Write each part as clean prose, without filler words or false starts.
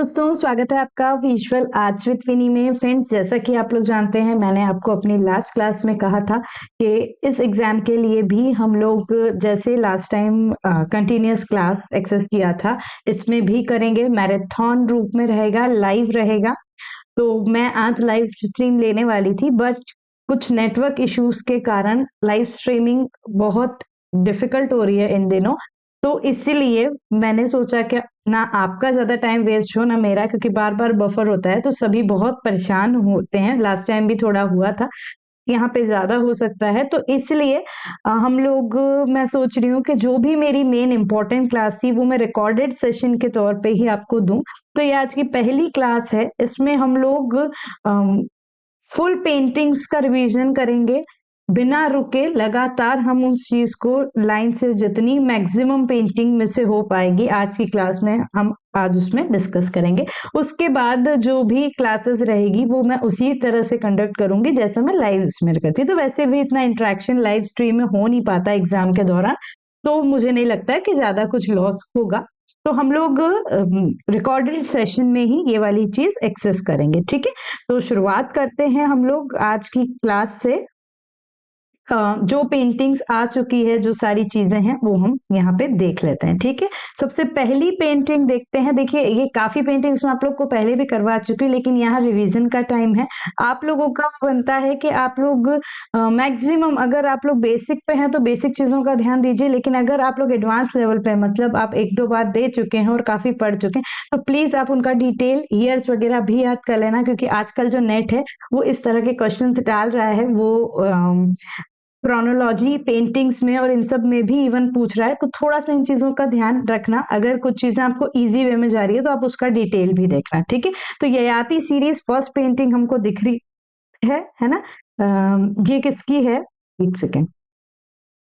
दोस्तों, स्वागत है आपका विजुअल आर्ट्स विद विनी में। फ्रेंड्स, जैसा कि आप लोग जानते हैं, मैंने आपको अपनी लास्ट क्लास में कहा था कि इस एग्जाम के लिए भी हम लोग जैसे last time continuous class access किया था, इसमें भी करेंगे। मैराथन रूप में रहेगा, लाइव रहेगा। तो मैं आज लाइव स्ट्रीम लेने वाली थी, बट कुछ नेटवर्क इश्यूज के कारण लाइव स्ट्रीमिंग बहुत डिफिकल्ट हो रही है इन दिनों। तो इसीलिए मैंने सोचा कि ना आपका ज्यादा टाइम वेस्ट हो ना मेरा, क्योंकि बार बार बफर होता है तो सभी बहुत परेशान होते हैं। लास्ट टाइम भी थोड़ा हुआ था, यहाँ पे ज्यादा हो सकता है। तो इसलिए हम लोग मैं सोच रही हूँ कि जो भी मेरी मेन इंपॉर्टेंट क्लास थी वो मैं रिकॉर्डेड सेशन के तौर पे ही आपको दूं। तो ये आज की पहली क्लास है, इसमें हम लोग फुल पेंटिंग्स का रिवीजन करेंगे। बिना रुके लगातार हम उस चीज को लाइन से जितनी मैक्सिमम पेंटिंग में से हो पाएगी आज की क्लास में हम आज उसमें डिस्कस करेंगे। उसके बाद जो भी क्लासेस रहेगी वो मैं उसी तरह से कंडक्ट करूंगी जैसा मैं लाइव में करती। तो वैसे भी इतना इंटरेक्शन लाइव स्ट्रीम में हो नहीं पाता एग्जाम के दौरान, तो मुझे नहीं लगता है कि ज्यादा कुछ लॉस होगा। तो हम लोग रिकॉर्डेड सेशन में ही ये वाली चीज एक्सेस करेंगे, ठीक है। तो शुरुआत करते हैं हम लोग आज की क्लास से। जो पेंटिंग्स आ चुकी है, जो सारी चीजें हैं वो हम यहाँ पे देख लेते हैं, ठीक है। सबसे पहली पेंटिंग देखते हैं। देखिए, ये काफी पेंटिंग्स मैं आप लोग को पहले भी करवा चुकी हूँ, लेकिन यहाँ रिवीजन का टाइम है। आप लोगों का बनता है कि आप लोग मैक्सिमम, अगर आप लोग बेसिक पे हैं तो बेसिक चीजों का ध्यान दीजिए, लेकिन अगर आप लोग एडवांस लेवल पे मतलब आप एक दो बार दे चुके हैं और काफी पढ़ चुके हैं, तो प्लीज आप उनका डिटेल ईयर्स वगैरह भी याद कर लेना, क्योंकि आजकल जो नेट है वो इस तरह के क्वेश्चन डाल रहा है। वो क्रोनोलॉजी पेंटिंग्स में और इन सब में भी इवन पूछ रहा है। तो थोड़ा सा इन चीजों का ध्यान रखना। अगर कुछ चीजें आपको इजी वे में जा रही है तो आप उसका डिटेल भी देखना, ठीक है। तो ययाति सीरीज फर्स्ट पेंटिंग हमको दिख रही है ना। ये किसकी है, एक सेकेंड।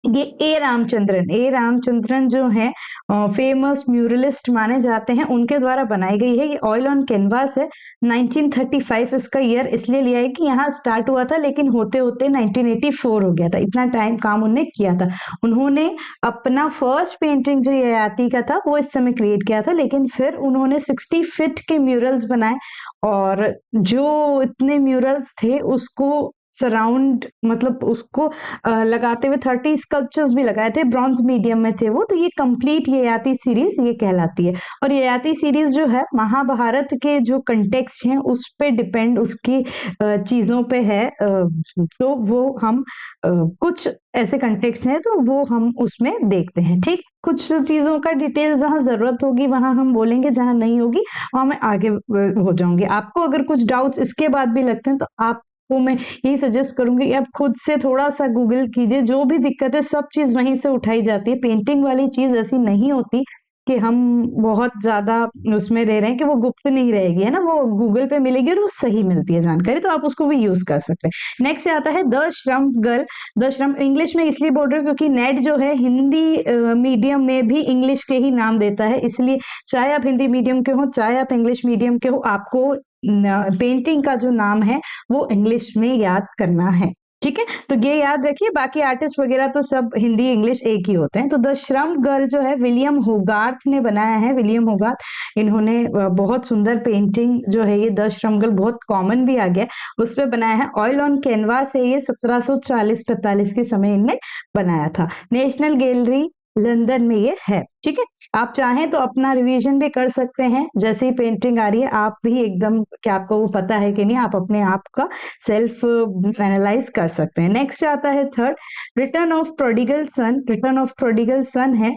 ये ए रामचंद्रन जो है फेमस म्यूरलिस्ट माने जाते हैं, उनके द्वारा बनाई गई है। ये ऑयल ऑन कैनवास है। 1935 इसका ईयर इसलिए लिया है कि यहाँ स्टार्ट हुआ था, लेकिन होते होते 1984 हो गया था। इतना टाइम काम उन्होंने किया था। उन्होंने अपना फर्स्ट पेंटिंग जो ययाति का था वो इस समय क्रिएट किया था, लेकिन फिर उन्होंने 60 फीट के म्यूरल्स बनाए, और जो इतने म्यूरल्स थे उसको सराउंड मतलब उसको लगाते हुए 30 स्कल्पचर्स भी लगाए थे, ब्रॉन्ज मीडियम में थे वो। तो ये कंप्लीट ययाति सीरीज ये कहलाती है। और ययाति सीरीज जो है महाभारत के जो कंटेक्स्ट हैं उस पे डिपेंड, उसकी चीजों पे है। तो वो हम कुछ ऐसे कंटेक्स्ट हैं तो वो हम उसमें देखते हैं, ठीक। कुछ चीजों का डिटेल जहां जरूरत होगी वहां हम बोलेंगे, जहां नहीं होगी वहां मैं आगे हो जाऊंगी। आपको अगर कुछ डाउट्स इसके बाद भी लगते हैं तो आप को मैं यही सजेस्ट करूंगी कि आप खुद से थोड़ा सा गूगल कीजिए। जो भी दिक्कत है सब चीज वहीं से उठाई जाती है। पेंटिंग वाली चीज ऐसी नहीं होती कि हम बहुत ज्यादा उसमें रह रहे हैं कि वो गुप्त नहीं रहेगी, है ना। वो गूगल पे मिलेगी और वो सही मिलती है जानकारी, तो आप उसको भी यूज कर सकते हैं। नेक्स्ट आता है द श्रम गर्ल। द श्रम इंग्लिश में इसलिए बोल रही हूँ क्योंकि नेट जो है हिंदी मीडियम में भी इंग्लिश के ही नाम देता है, इसलिए चाहे आप हिंदी मीडियम के हो चाहे आप इंग्लिश मीडियम के हो, आपको पेंटिंग का जो नाम है वो इंग्लिश में याद करना है, ठीक है। तो ये याद रखिए। बाकी आर्टिस्ट वगैरह तो सब हिंदी इंग्लिश एक ही होते हैं। तो द श्रम गर्ल जो है विलियम होगार्थ ने बनाया है। विलियम होगार्थ, इन्होंने बहुत सुंदर पेंटिंग जो है ये द श्रम गर्ल बहुत कॉमन भी आ गया उस पर बनाया है। ऑयल ऑन कैनवास है। ये 1740-45 के समय इनने बनाया था। नेशनल गैलरी लंदन में ये है, ठीक है। आप चाहें तो अपना रिवीजन भी कर सकते हैं। जैसे ही पेंटिंग आ रही है आप भी एकदम क्या आपको वो पता है कि नहीं, आप अपने आप का सेल्फ एनालाइज कर सकते हैं। नेक्स्ट आता है third, return of prodigal sun. Return of prodigal सन है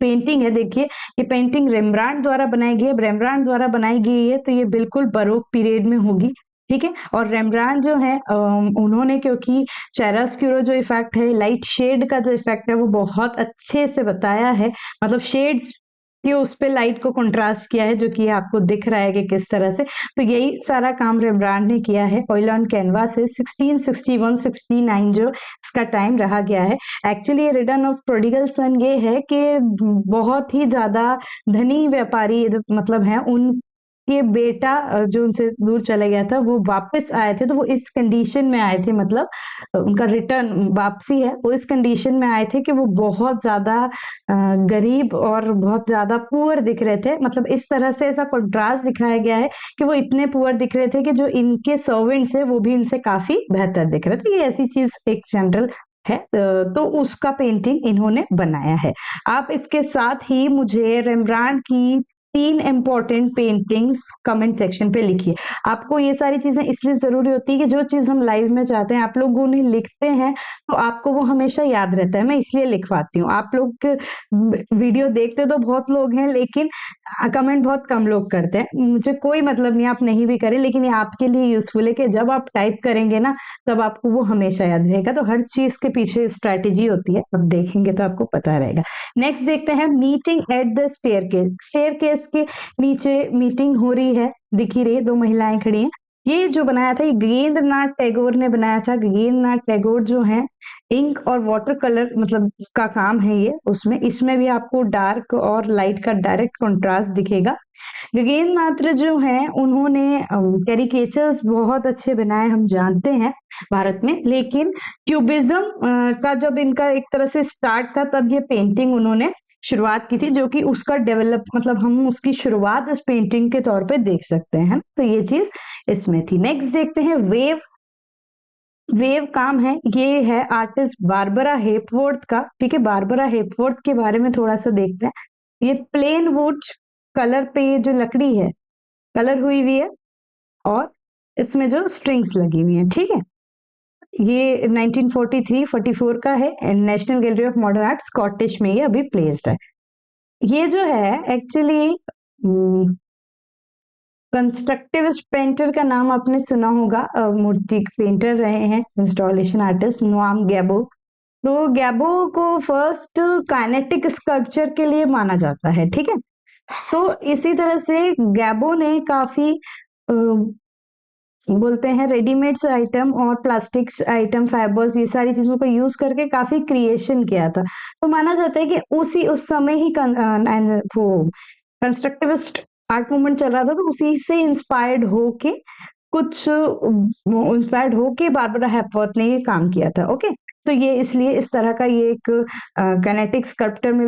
पेंटिंग है। देखिए, ये पेंटिंग रेम्ब्रांड द्वारा बनाई गई है। रेम्ब्रांड द्वारा बनाई गई है तो ये बिल्कुल बरोक पीरियड में होगी, ठीक है। और रेम्ब्रांड जो है उन्होंने, क्योंकि चायरास्क्यूरो जो इफेक्ट है, लाइट शेड का जो इफेक्ट है वो बहुत अच्छे से बताया है, मतलब शेड्स कि उस पे लाइट को कंट्रास्ट किया है, जो कि आपको दिख रहा है कि किस तरह से। तो यही सारा काम रेम्ब्रांड ने किया है। ऑयल ऑन कैनवास है। 1661-69 जो इसका टाइम रहा गया है। एक्चुअली ये रिटर्न ऑफ प्रोडिगल सन ये है कि बहुत ही ज्यादा धनी व्यापारी मतलब हैं, उन कि बेटा जो उनसे दूर चला गया था वो वापस आए थे, तो वो इस कंडीशन में आए थे, मतलब उनका रिटर्न वापसी है वो इस कंडीशन में आए थे कि वो बहुत ज्यादा गरीब और बहुत ज्यादा पुअर दिख रहे थे। मतलब इस तरह से ऐसा कंट्रास्ट दिखाया गया है कि वो इतने पुअर दिख रहे थे कि जो इनके सर्वेंट्स है वो भी इनसे काफी बेहतर दिख रहे थे। ये ऐसी चीज एक जनरल है, तो उसका पेंटिंग इन्होंने बनाया है। आप इसके साथ ही मुझे रेम्ब्रांड की 3 इम्पोर्टेंट पेंटिंग्स कमेंट सेक्शन पे लिखिए। आपको ये सारी चीजें इसलिए जरूरी होती है कि जो चीज हम लाइव में चाहते हैं आप लोग उन्हें लिखते हैं तो आपको वो हमेशा याद रहता है। मैं इसलिए लिखवाती हूँ। आप लोग वीडियो देखते तो बहुत लोग हैं लेकिन कमेंट बहुत कम लोग करते हैं। मुझे कोई मतलब नहीं आप नहीं भी करें, लेकिन ये आपके लिए यूजफुल है कि जब आप टाइप करेंगे ना तब आपको वो हमेशा याद रहेगा। तो हर चीज के पीछे स्ट्रैटेजी होती है, अब देखेंगे तो आपको पता रहेगा। नेक्स्ट देखते हैं meeting at the staircase. Staircase के नीचे मीटिंग हो रही है, दिख ही रही है, 2 महिलाएं खड़ी हैं। ये जो बनाया था ये गगनेंद्रनाथ टैगोर ने बनाया था। गगनेंद्रनाथ टैगोर जो है इंक और वाटर कलर मतलब का काम है ये उसमें। इसमें भी आपको डार्क और लाइट का डायरेक्ट कंट्रास्ट दिखेगा। गगनेंद्रनाथ जो हैं उन्होंने कैरिकेचर्स बहुत अच्छे बनाए, हम जानते हैं भारत में। लेकिन क्यूबिज्म का जब इनका एक तरह से स्टार्ट था तब ये पेंटिंग उन्होंने शुरुआत की थी, जो कि उसका डेवलप मतलब हम उसकी शुरुआत इस पेंटिंग के तौर पे देख सकते हैं। तो ये चीज इसमें थी। नेक्स्ट देखते हैं वेव। वेव काम है, ये है आर्टिस्ट बारबरा हेपवर्थ का। ठीक है, बारबरा हेपवर्थ के बारे में थोड़ा सा देखते हैं। ये प्लेन वुड कलर पे ये जो लकड़ी है कलर हुई हुई है और इसमें जो स्ट्रिंग्स लगी हुई हैं। ठीक है, ये 1943-44 का है। National Gallery of Modern art Scottish में ये अभी प्लेस्ड है। ये जो है एक्चुअली कंस्ट्रक्टिविस्ट पेंटर का नाम आपने सुना होगा, मूर्ति पेंटर रहे हैं, इंस्टॉलेशन आर्टिस्ट नोआम गैबो। तो गैबो को फर्स्ट काइनेटिक स्कल्पचर के लिए माना जाता है। ठीक है, तो इसी तरह से गैबो ने काफी बोलते हैं रेडीमेड्स आइटम और प्लास्टिक्स आइटम फाइबर्स ये सारी चीजों को यूज करके काफी क्रिएशन किया था। तो माना जाता है कि उस समय ही वो कंस्ट्रक्टिविस्ट आर्ट मूवमेंट चल रहा था, तो उसी से इंस्पायर्ड होके बारबरा हेपवर्थ ने ये काम किया था। ओके, तो ये इसलिए इस तरह का ये एक काइनेटिक स्कल्पचर में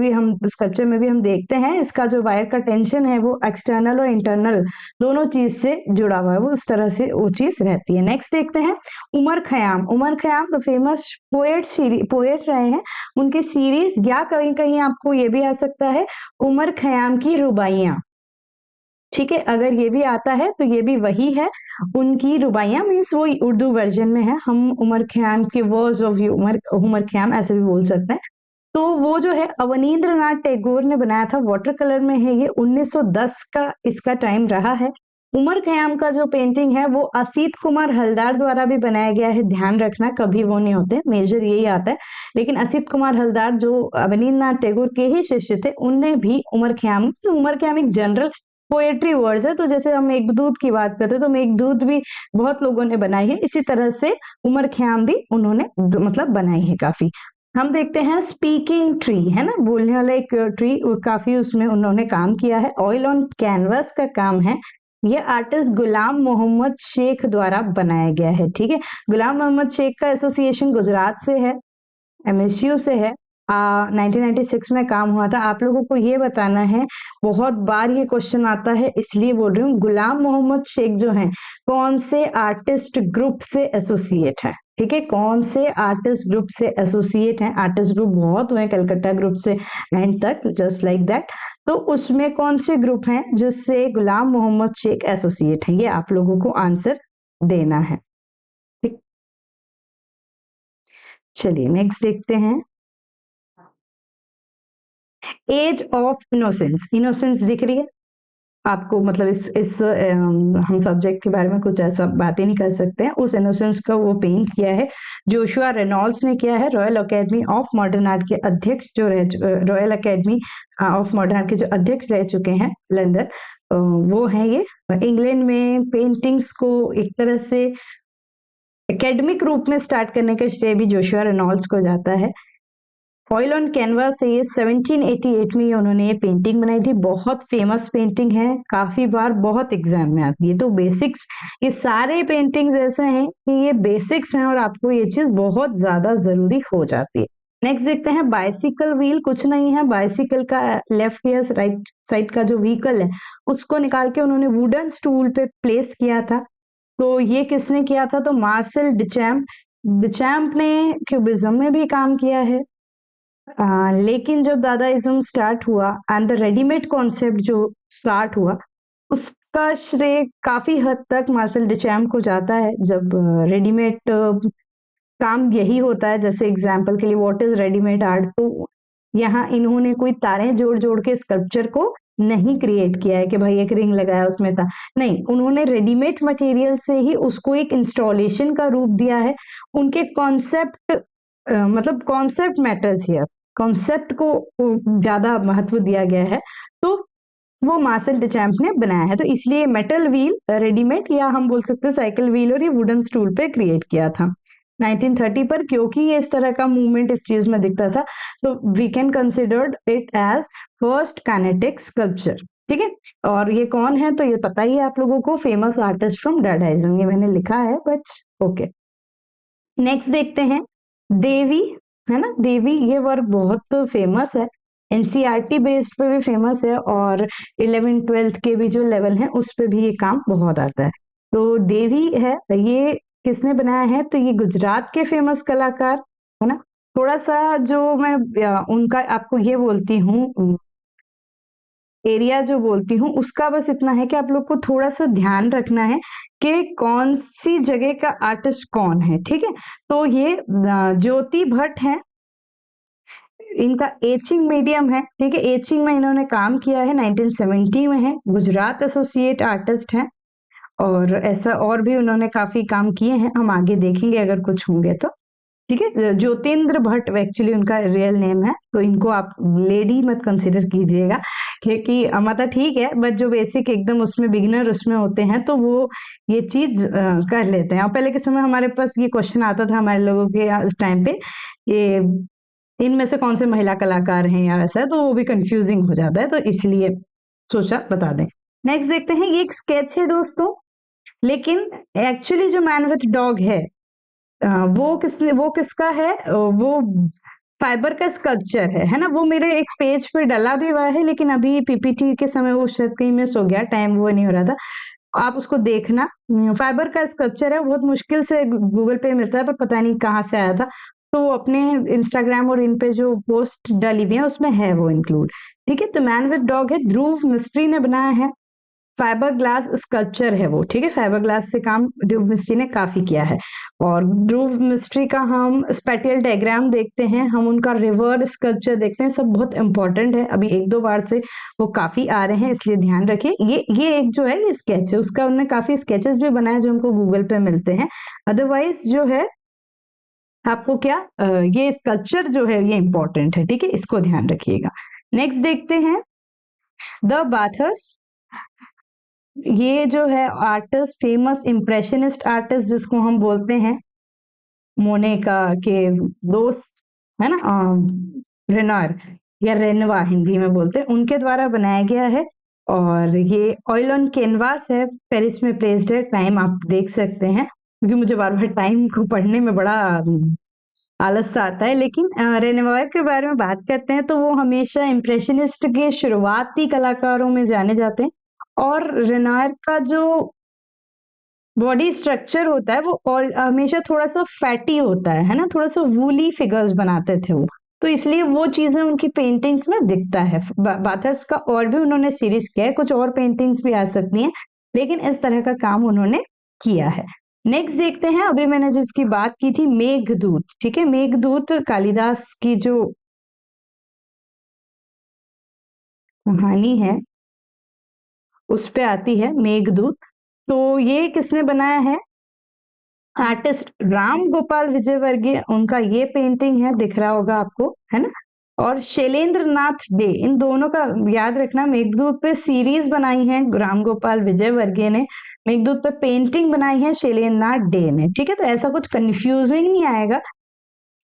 भी हम देखते हैं। इसका जो वायर का टेंशन है वो एक्सटर्नल और इंटरनल दोनों चीज से जुड़ा हुआ है, वो इस तरह से वो चीज रहती है। नेक्स्ट देखते हैं उमर खयाम। उमर खयाम तो फेमस पोएट रहे हैं। उनकी सीरीज या कहीं कहीं आपको ये भी आ सकता है उमर खयाम की रुबाइयां। ठीक है, अगर ये भी आता है तो ये भी वही है, उनकी रुबाइयां मीन्स वो उर्दू वर्जन में है। हम उमर खयाम के वर्ड्स ऑफ उमर खयाम ऐसे भी बोल सकते हैं। तो वो जो है अवनींद्रनाथ टैगोर ने बनाया था, वाटर कलर में है ये। 1910 का इसका टाइम रहा है। उमर खयाम का जो पेंटिंग है वो असीत कुमार हलदार द्वारा भी बनाया गया है। ध्यान रखना कभी वो नहीं होते, मेजर यही आता है। लेकिन असीत कुमार हलदार जो अवनींद्रनाथ टैगोर के ही शिष्य थे, उनने भी उमर खयाम एक जनरल पोएट्री वर्ड्स है। तो जैसे हम मेघदूत की बात करते हैं तो मेघदूत भी बहुत लोगों ने बनाई है, इसी तरह से उमर खयाम भी उन्होंने मतलब बनाई है काफी। हम देखते हैं स्पीकिंग ट्री, है ना, बोलने वाला एक ट्री, काफी उसमें उन्होंने काम किया है। ऑयल ऑन कैनवस का काम है। ये आर्टिस्ट गुलाम मोहम्मद शेख द्वारा बनाया गया है। ठीक है, गुलाम मोहम्मद शेख का एसोसिएशन गुजरात से है, एमएसयू से है। 1996 में काम हुआ था। आप लोगों को ये बताना है, बहुत बार ये क्वेश्चन आता है इसलिए बोल रही हूँ, गुलाम मोहम्मद शेख जो है कौन से आर्टिस्ट ग्रुप से एसोसिएट है। ठीक है, कौन से आर्टिस्ट ग्रुप से एसोसिएट है। आर्टिस्ट ग्रुप बहुत हुए, कलकत्ता ग्रुप से एंड तक, जस्ट लाइक दैट। तो उसमें कौन से ग्रुप हैं जिससे गुलाम मोहम्मद शेख एसोसिएट है, ये आप लोगों को आंसर देना है। ठीक, चलिए नेक्स्ट देखते हैं एज ऑफ इनोसेंस। इनोसेंस दिख रही है आपको, मतलब हम सब्जेक्ट के बारे में कुछ ऐसा बातें नहीं कर सकते हैं। उस इनोसेंस का वो पेंट किया है जोशुआ रेनॉल्ड्स ने किया है। Royal academy of Modern art के अध्यक्ष जो royal academy of Modern art के जो अध्यक्ष रह चुके हैं लंदन, वो हैं ये। इंग्लैंड में पेंटिंग्स को एक तरह से एकेडमिक रूप में स्टार्ट करने का श्रेय भी जोशुआ रेनॉल्ड्स को जाता है। ऑयल ऑन कैनवास है ये 1788 में उन्होंने ये पेंटिंग बनाई थी। बहुत फेमस पेंटिंग है, काफी बार बहुत एग्जाम में आती है। तो बेसिक्स, ये सारे पेंटिंग्स ऐसे हैं कि ये बेसिक्स हैं और आपको ये चीज बहुत ज्यादा जरूरी हो जाती है। नेक्स्ट देखते हैं बाइसिकल व्हील। कुछ नहीं है, बाइसिकल का लेफ्ट या राइट साइड का जो व्हीकल है उसको निकाल के उन्होंने वुडन स्टूल पे प्लेस किया था। तो ये किसने किया था? तो मार्सेल डिचैम्प। डिचैम्प ने क्यूबिज्म में भी काम किया है। लेकिन जब दादाइज्म स्टार्ट हुआ एंड द रेडीमेड कॉन्सेप्ट जो स्टार्ट हुआ, उसका श्रेय काफी हद तक मार्शल डिचैम्प को जाता है। जब रेडीमेड काम यही होता है, जैसे एग्जाम्पल के लिए व्हाट इज रेडीमेड आर्ट, तो यहाँ इन्होंने कोई तारें जोड़ जोड़ के स्कल्पचर को नहीं क्रिएट किया है कि भाई एक रिंग लगाया उसमें था, नहीं, उन्होंने रेडीमेड मटेरियल से ही उसको एक इंस्टॉलेशन का रूप दिया है। उनके कॉन्सेप्ट मतलब कॉन्सेप्ट मैटर्स हियर, कॉन्सेप्ट को ज्यादा महत्व दिया गया है। तो वो मार्सेल डिचैम्प ने बनाया है। तो इसलिए मेटल व्हील रेडीमेड, या हम बोल सकते हैं साइकिल व्हील, और ये वुडन स्टूल पे क्रिएट किया था 1930 पर। क्योंकि ये इस तरह का मूवमेंट इस चीज में दिखता था, तो we can considered it as first kinetic sculpture. ठीक है, और ये कौन है तो ये पता ही है आप लोगों को, फेमस आर्टिस्ट फ्रॉम डाडाइज्म, ये मैंने लिखा है बट ओके। नेक्स्ट देखते हैं देवी, है ना। देवी ये वर्क बहुत फेमस है, एनसीईआरटी बेस्ड पे भी फेमस है, और 11th-12th के भी जो लेवल है उस पे भी ये काम बहुत आता है। तो देवी है, ये किसने बनाया है? तो ये गुजरात के फेमस कलाकार, है ना। थोड़ा सा जो मैं उनका आपको ये बोलती हूँ, एरिया जो बोलती हूँ, उसका बस इतना है कि आप लोग को थोड़ा सा ध्यान रखना है कि कौन सी जगह का आर्टिस्ट कौन है। ठीक है, तो ये ज्योति भट्ट है, इनका एचिंग मीडियम है। ठीक है, एचिंग में इन्होंने काम किया है, 1970 में है, गुजरात एसोसिएट आर्टिस्ट है। और ऐसा और भी उन्होंने काफी काम किए हैं, हम आगे देखेंगे अगर कुछ होंगे तो। ठीक है, ज्योतिन्द्र भट्ट एक्चुअली उनका रियल नेम है, तो इनको आप लेडी मत कंसिडर कीजिएगा, क्योंकि मतलब ठीक है, बट जो बेसिक एकदम उसमें बिगिनर उसमें होते हैं तो वो ये चीज कर लेते हैं। और पहले के समय हमारे पास ये क्वेश्चन आता था हमारे लोगों के उस टाइम पे, ये इनमें से कौन से महिला कलाकार हैं या वैसा है, तो वो भी कंफ्यूजिंग हो जाता है, तो इसलिए सोचा बता दें। नेक्स्ट देखते हैं, ये एक स्केच है दोस्तों, लेकिन एक्चुअली जो मैन विथ डॉग है वो किसका है? वो फाइबर का स्कल्पचर है ना। वो मेरे एक पेज पे डला भी हुआ है, लेकिन अभी पीपीटी के समय वो शायद कहीं मिस हो गया, टाइम वो नहीं हो रहा था, आप उसको देखना। फाइबर का स्कल्पचर है, बहुत मुश्किल से गूगल पे मिलता है, पर पता नहीं कहाँ से आया था। तो अपने इंस्टाग्राम और इन पे जो पोस्ट डाली हुई है उसमें है वो इंक्लूड। ठीक है, तो मैन विद डॉग है, ध्रुव मिस्त्री ने बनाया है, फाइबर ग्लास स्कल्पचर है वो। ठीक है, फाइबर ग्लास से काम ध्रुव मिस्त्री ने काफी किया है। और ध्रुव मिस्त्री का हम स्पेटियल डायग्राम देखते हैं, हम उनका रिवर स्कल्पचर देखते हैं, सब बहुत इंपॉर्टेंट है, अभी एक दो बार से वो काफी आ रहे हैं, इसलिए ध्यान रखिए। ये एक जो है ये स्केच है, उसका उन्होंने काफी स्केचेस भी बनाए जो हमको गूगल पे मिलते हैं। अदरवाइज जो है आपको क्या ये स्कल्पचर जो है ये इंपॉर्टेंट है। ठीक है, इसको ध्यान रखिएगा। नेक्स्ट देखते हैं द बाथर्स। ये जो है आर्टिस्ट, फेमस इम्प्रेशनिस्ट आर्टिस्ट जिसको हम बोलते हैं, मोनेका के दोस्त, है ना, रेनॉर या रेनवा हिंदी में बोलते हैं, उनके द्वारा बनाया गया है। और ये ऑयल ऑन कैनवास है, पेरिस में प्लेस्ड है। टाइम आप देख सकते हैं, क्योंकि मुझे बार बार टाइम को पढ़ने में बड़ा आलस सा आता है। लेकिन रेनवार के बारे में बात करते हैं तो वो हमेशा इम्प्रेशनिस्ट के शुरुआती कलाकारों में जाने जाते हैं। और रेनॉर का जो बॉडी स्ट्रक्चर होता है वो और हमेशा थोड़ा सा फैटी होता है ना, थोड़ा सा वूली फिगर्स बनाते थे वो, तो इसलिए वो चीजें उनकी पेंटिंग्स में दिखता है। बाथर्स का और भी उन्होंने सीरीज किया है, कुछ और पेंटिंग्स भी आ सकती हैं, लेकिन इस तरह का काम उन्होंने किया है। नेक्स्ट देखते हैं, अभी मैंने जिसकी बात की थी मेघदूत। ठीक है, मेघदूत कालिदास की जो कहानी है उस पे आती है मेघदूत। तो ये किसने बनाया है? आर्टिस्ट राम गोपाल विजयवर्गीय, उनका ये पेंटिंग है, दिख रहा होगा आपको, है ना। और शैलेंद्र नाथ डे, इन दोनों का याद रखना। मेघदूत पे सीरीज बनाई है राम गोपाल विजयवर्गीय ने, मेघदूत पे पेंटिंग बनाई है शैलेंद्र नाथ डे ने। ठीक है, तो ऐसा कुछ कंफ्यूजिंग नहीं आएगा,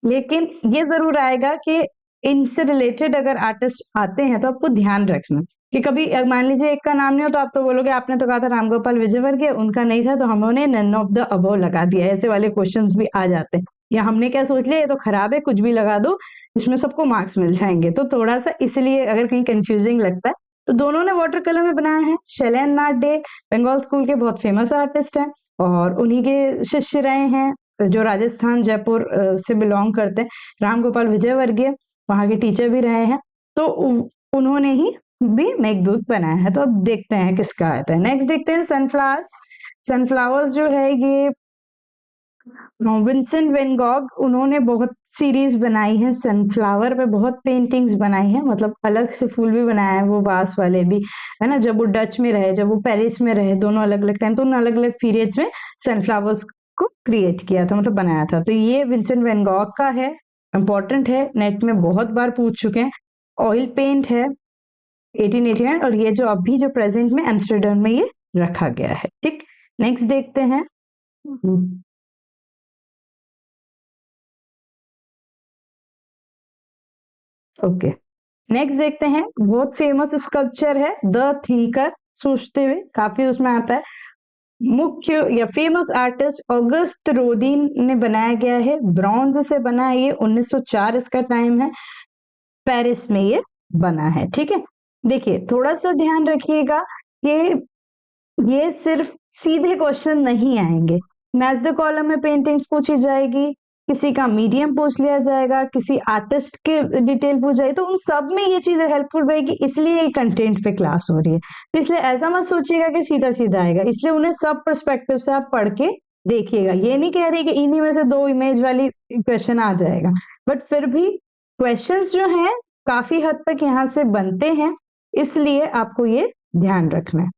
लेकिन ये जरूर आएगा कि इनसे रिलेटेड अगर आर्टिस्ट आते हैं तो आपको ध्यान रखना कि कभी मान लीजिए एक का नाम नहीं हो तो आप तो बोलोगे आपने तो कहा था राम गोपाल विजयवर्गीय, उनका नहीं था तो हमने नन ऑफ द अबव लगा दिया। ऐसे वाले क्वेश्चंस भी आ जाते हैं, या हमने क्या सोच लिया ये तो खराब है कुछ भी लगा दो इसमें सबको मार्क्स मिल जाएंगे। तो थोड़ा सा इसलिए अगर कहीं कंफ्यूजिंग लगता है तो दोनों ने वाटर कलर में बनाया है। शैलेंद्रनाथ डे बंगाल स्कूल के बहुत फेमस आर्टिस्ट हैं और उन्हीं के शिष्य रहे हैं जो राजस्थान जयपुर से बिलोंग करते हैं। राम गोपाल विजयवर्गीय वहां के टीचर भी रहे हैं, तो उन्होंने ही भी मेघदूत बनाया है। तो अब देखते हैं किसका आता है। नेक्स्ट देखते हैं सनफ्लावर्स। सनफ्लावर्स जो है ये विंसेंट वैन गॉग, उन्होंने बहुत सीरीज बनाई है सनफ्लावर पे, बहुत पेंटिंग्स बनाई है, मतलब अलग से फूल भी बनाया है वो वास वाले भी, है ना। जब वो डच में रहे, जब वो पेरिस में रहे, दोनों अलग अलग टाइम, तो उन अलग अलग पीरियड्स में सनफ्लावर्स को क्रिएट किया था, मतलब बनाया था। तो ये विंसेंट वैन गॉग का है, इंपॉर्टेंट है, नेट में बहुत बार पूछ चुके हैं। ऑयल पेंट है 1889, और ये जो अभी जो प्रेजेंट में एम्स्टर्डम में ये रखा गया है। ठीक, नेक्स्ट देखते हैं। ओके, नेक्स्ट देखते हैं। बहुत फेमस स्कल्पचर है द थिंकर, सोचते हुए, काफी उसमें आता है। मुख्य या फेमस आर्टिस्ट ऑगस्ट रोडिन ने बनाया गया है, ब्रॉन्ज से बना है ये, 1904 इसका टाइम है, पेरिस में ये बना है। ठीक है, देखिए थोड़ा सा ध्यान रखिएगा कि ये सिर्फ सीधे क्वेश्चन नहीं आएंगे। मैच द कॉलम में पेंटिंग्स पूछी जाएगी, किसी का मीडियम पूछ लिया जाएगा, किसी आर्टिस्ट के डिटेल पूछ जाएगी, तो उन सब में ये चीजें हेल्पफुल रहेगी, इसलिए ये कंटेंट पे क्लास हो रही है। तो इसलिए ऐसा मत सोचिएगा कि सीधा सीधा आएगा, इसलिए उन्हें सब पर्सपेक्टिव से आप पढ़ के देखिएगा। ये नहीं कह रही कि इन्हीं में से 2 इमेज वाली क्वेश्चन आ जाएगा, बट फिर भी क्वेश्चंस जो हैं काफी हद तक यहाँ से बनते हैं, इसलिए आपको ये ध्यान रखना है।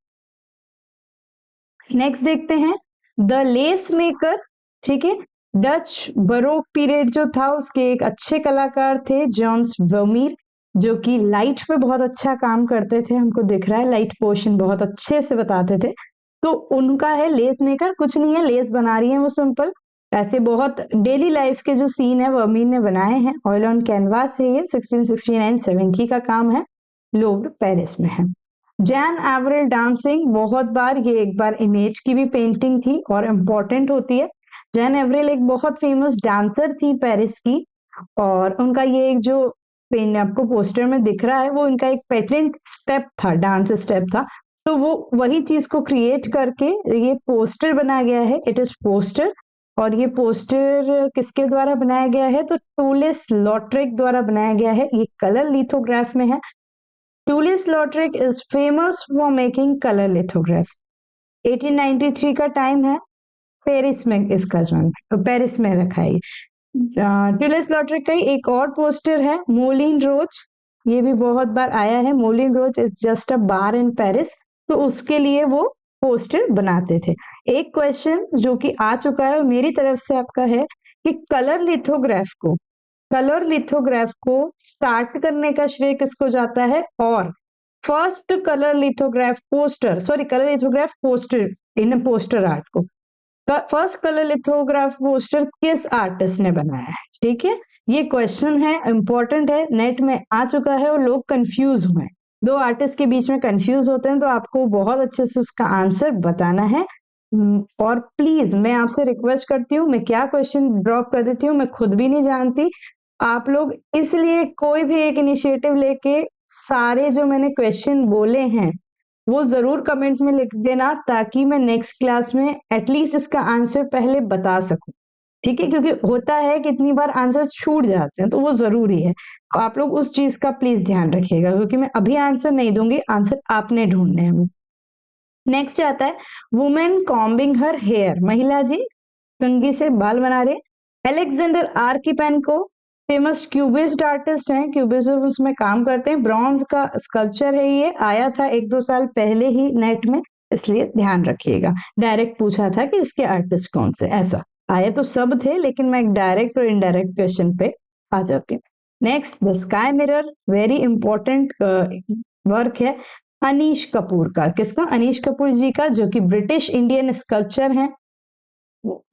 नेक्स्ट देखते हैं द लेस मेकर। ठीक है, डच बरोक पीरियड जो था उसके एक अच्छे कलाकार थे जॉन्स वर्मीर, जो कि लाइट पे बहुत अच्छा काम करते थे, हमको दिख रहा है लाइट पोर्शन बहुत अच्छे से बताते थे। तो उनका है लेस मेकर, कुछ नहीं है, लेस बना रही है वो सिंपल, ऐसे बहुत डेली लाइफ के जो सीन है वर्मीर ने बनाए हैं। ऑयल ऑन कैनवास है ये, 1669-70 का काम है, लोव्र पेरिस में है। जैन एवरेल डांसिंग, बहुत बार ये एक बार इमेज की भी पेंटिंग थी और इम्पोर्टेंट होती है। जैन एवरेल एक बहुत फेमस डांसर थी पेरिस की, और उनका ये एक जो पेन आपको पोस्टर में दिख रहा है वो इनका एक पेटेंट स्टेप था, डांस स्टेप था, तो वो वही चीज को क्रिएट करके ये पोस्टर बनाया गया है। इट इज पोस्टर, और ये पोस्टर किसके द्वारा बनाया गया है, तो टूलिस लॉट्रिक द्वारा बनाया गया है। ये कलर लिथोग्राफ में है। Toulouse Lautrec is famous for making colour lithographs. 1893 का टाइम है, पेरिस में इसका जन्म, तो पेरिस में रखा है। टूलिस लॉट्रिक का ही एक और पोस्टर है मोलिन रोज, ये भी बहुत बार आया है। Moulin Rouge is just a bar in Paris, तो उसके लिए वो पोस्टर बनाते थे। एक क्वेश्चन जो कि आ चुका है मेरी तरफ से आपका है कि कलर लिथोग्राफ को स्टार्ट करने का श्रेय किसको जाता है, और फर्स्ट कलर लिथोग्राफ पोस्टर इन पोस्टर आर्ट को, फर्स्ट कलर लिथोग्राफ पोस्टर किस आर्टिस्ट ने बनाया है। ठीक है, ये क्वेश्चन है, इंपॉर्टेंट है, नेट में आ चुका है और लोग कंफ्यूज हुए हैं। 2 आर्टिस्ट के बीच में कंफ्यूज होते हैं, तो आपको बहुत अच्छे से उसका आंसर बताना है। और प्लीज मैं आपसे रिक्वेस्ट करती हूँ, मैं क्या क्वेश्चन ड्रॉप कर देती हूँ मैं खुद भी नहीं जानती, आप लोग इसलिए कोई भी एक इनिशिएटिव लेके सारे जो मैंने क्वेश्चन बोले हैं वो जरूर कमेंट में लिख देना, ताकि मैं नेक्स्ट क्लास में एटलीस्ट इसका आंसर पहले बता सकूं। ठीक है, क्योंकि होता है कितनी बार आंसर छूट जाते हैं, तो वो जरूरी है। तो आप लोग उस चीज का प्लीज ध्यान रखिएगा, क्योंकि मैं अभी आंसर नहीं दूंगी, आंसर आपने ढूंढने हैं। नेक्स्ट आता है वुमेन कॉम्बिंग हर हेयर, महिला जी कंघी से बाल बना रहे। एलेक्जेंडर आर्किपेनको फेमस क्यूबिस्ट आर्टिस्ट हैं, क्यूबिज्म उसमें काम करते हैं। ब्रॉन्ज का स्कल्पचर है, ये आया था 1-2 साल पहले ही नेट में, इसलिए ध्यान रखिएगा। डायरेक्ट पूछा था कि इसके आर्टिस्ट कौन से, ऐसा आए तो सब थे, लेकिन मैं एक डायरेक्ट और इनडायरेक्ट क्वेश्चन पे आ जाती हूँ। Next the sky mirror, very important work है अनीश कपूर का। किसका, अनीश कपूर जी का, जो कि ब्रिटिश इंडियन स्कल्पचर है।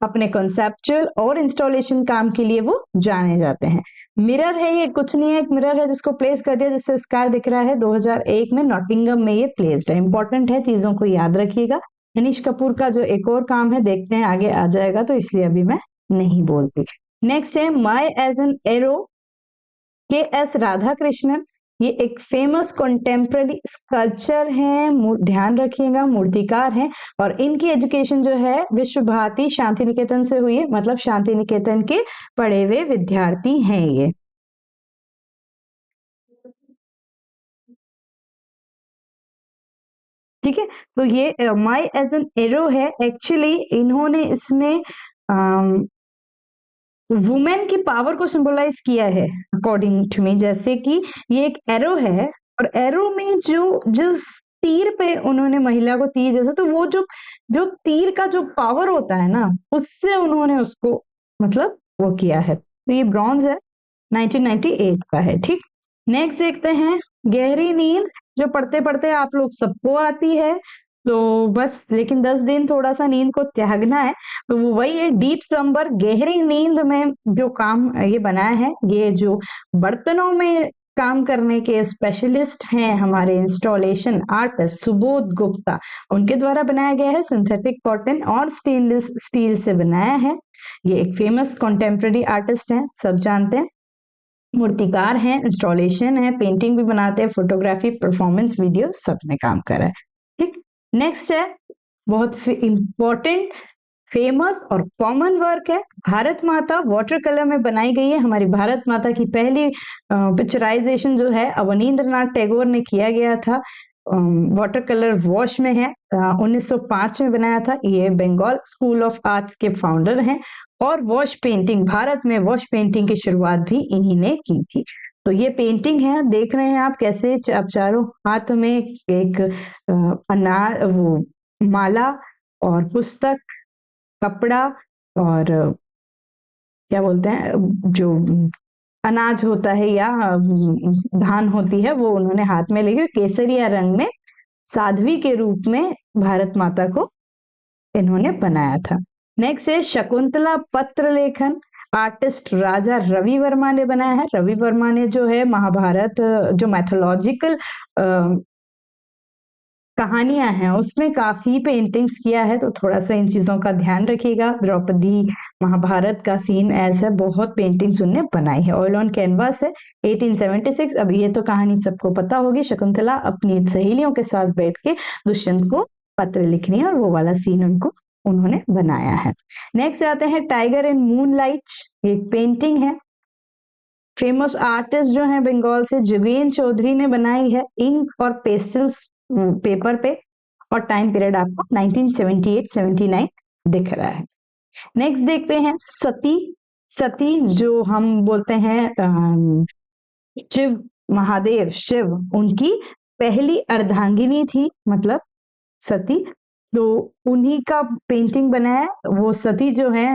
अपने कॉन्सेप्चुअल और इंस्टॉलेशन काम के लिए वो जाने जाते हैं। मिरर है, ये कुछ नहीं है, एक मिरर है जिसको प्लेस कर दिया, जिससे स्कार दिख रहा है। 2001 में नॉटिंगम में ये प्लेस्ड है। इंपॉर्टेंट है, चीजों को याद रखिएगा। अनिश कपूर का जो एक और काम है, देखते हैं आगे आ जाएगा, तो इसलिए अभी मैं नहीं बोलती। नेक्स्ट है माई एज एन एरो, के एस राधा कृष्णन। ये एक फेमस कंटेम्प्रेरी स्कल्पचर है, ध्यान रखिएगा, मूर्तिकार हैं, और इनकी एजुकेशन जो है विश्व भारती शांति निकेतन से हुई है, मतलब शांति निकेतन के पढ़े हुए विद्यार्थी हैं ये। ठीक है, तो ये माई एज एन एरो है। एक्चुअली इन्होंने इसमें वुमेन की पावर को सिंबलाइज किया है अकॉर्डिंग टू मी। जैसे कि ये एक एरो है, और एरो में जो जिस तीर पे उन्होंने महिला को तीर, जैसे तो वो जो जो तीर का जो पावर होता है ना, उससे उन्होंने उसको मतलब वो किया है। तो ये ब्रॉन्ज है, 1998 का है। ठीक, नेक्स्ट देखते हैं गहरी नींद, जो पढ़ते पढ़ते आप लोग सबको आती है, तो बस लेकिन 10 दिन थोड़ा सा नींद को त्यागना है। तो वो वही है, डीप स्लम्बर, गहरी नींद में जो काम ये बनाया है, ये जो बर्तनों में काम करने के स्पेशलिस्ट हैं हमारे इंस्टॉलेशन आर्टिस्ट सुबोध गुप्ता, उनके द्वारा बनाया गया है। सिंथेटिक कॉटन और स्टेनलेस स्टील से बनाया है। ये एक फेमस कॉन्टेम्प्रेरी आर्टिस्ट हैं, सब जानते हैं, मूर्तिकार हैं, इंस्टॉलेशन है, पेंटिंग भी बनाते हैं, फोटोग्राफी, परफॉर्मेंस, वीडियो सब में काम कर रहा है। ठीक, नेक्स्ट है बहुत इंपॉर्टेंट, फेमस और कॉमन वर्क है, भारत माता वाटर कलर में बनाई गई है। हमारी भारत माता की पहली पिक्चराइजेशन जो है अवनींद्रनाथ टैगोर ने किया गया था, वाटर कलर वॉश में है, 1905 में बनाया था। ये बंगाल स्कूल ऑफ आर्ट्स के फाउंडर हैं, और वॉश पेंटिंग, भारत में वॉश पेंटिंग की शुरुआत भी इन्हीं ने की थी। तो ये पेंटिंग है, देख रहे हैं आप कैसे आप चारों हाथ में एक अनार वो माला और पुस्तक, कपड़ा, और क्या बोलते हैं जो अनाज होता है या धान होती है, वो उन्होंने हाथ में लेकर केसरिया रंग में साध्वी के रूप में भारत माता को इन्होंने बनाया था। नेक्स्ट है शकुंतला पत्र लेखन, आर्टिस्ट राजा रवि वर्मा ने बनाया है। रवि वर्मा ने जो है महाभारत जो मैथोलॉजिकल कहानियां हैं उसमें काफी पेंटिंग्स किया है, तो थोड़ा सा इन चीजों का ध्यान रखिएगा। द्रौपदी, महाभारत का सीन ऐसा बहुत पेंटिंग्स उनने बनाई है। ऑयल ऑन कैनवास है, 1876। अब ये तो कहानी सबको पता होगी, शकुंतला अपनी सहेलियों के साथ बैठ के दुष्यंत को पत्र लिख रही है, और वो वाला सीन उनको उन्होंने बनाया है। नेक्स्ट आते हैं टाइगर इन मूनलाइट, एक पेंटिंग है, फेमस आर्टिस्ट जो है बंगाल से जुगेन चौधरी ने बनाई है, इंक और पेस्टल्स पेपर पे, और टाइम पीरियड आपको 1978-79 दिख रहा है। नेक्स्ट देखते हैं सती। सती जो हम बोलते हैं शिव महादेव, शिव उनकी पहली अर्धांगिनी थी, मतलब सती, तो उन्हीं का पेंटिंग बनाया। वो सती जो है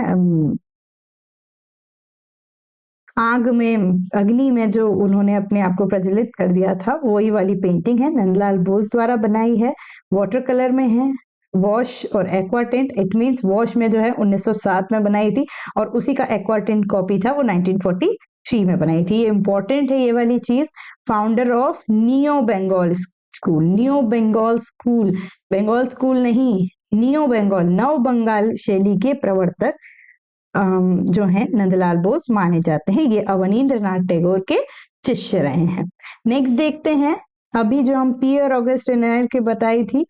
आग में, अग्नि में जो उन्होंने अपने आप को प्रज्वलित कर दिया था, वही वाली पेंटिंग है, नंदलाल बोस द्वारा बनाई है, वाटर कलर में है, वॉश और एक्वाटिंट। इट मींस वॉश में जो है 1907 में बनाई थी, और उसी का एक्वाटिंट कॉपी था वो 1943 में बनाई थी। ये इंपॉर्टेंट है ये वाली चीज। Founder of neo Bengal school, neo Bengal school, Bengal school नहीं, नियो बंगाल, नव बंगाल शैली के प्रवर्तक जो है नंदलाल बोस माने जाते हैं। ये अवनींद्रनाथ टैगोर के शिष्य रहे हैं। नेक्स्ट देखते हैं, अभी जो हम पियर ऑगस्ट रेनायर की बताई थी,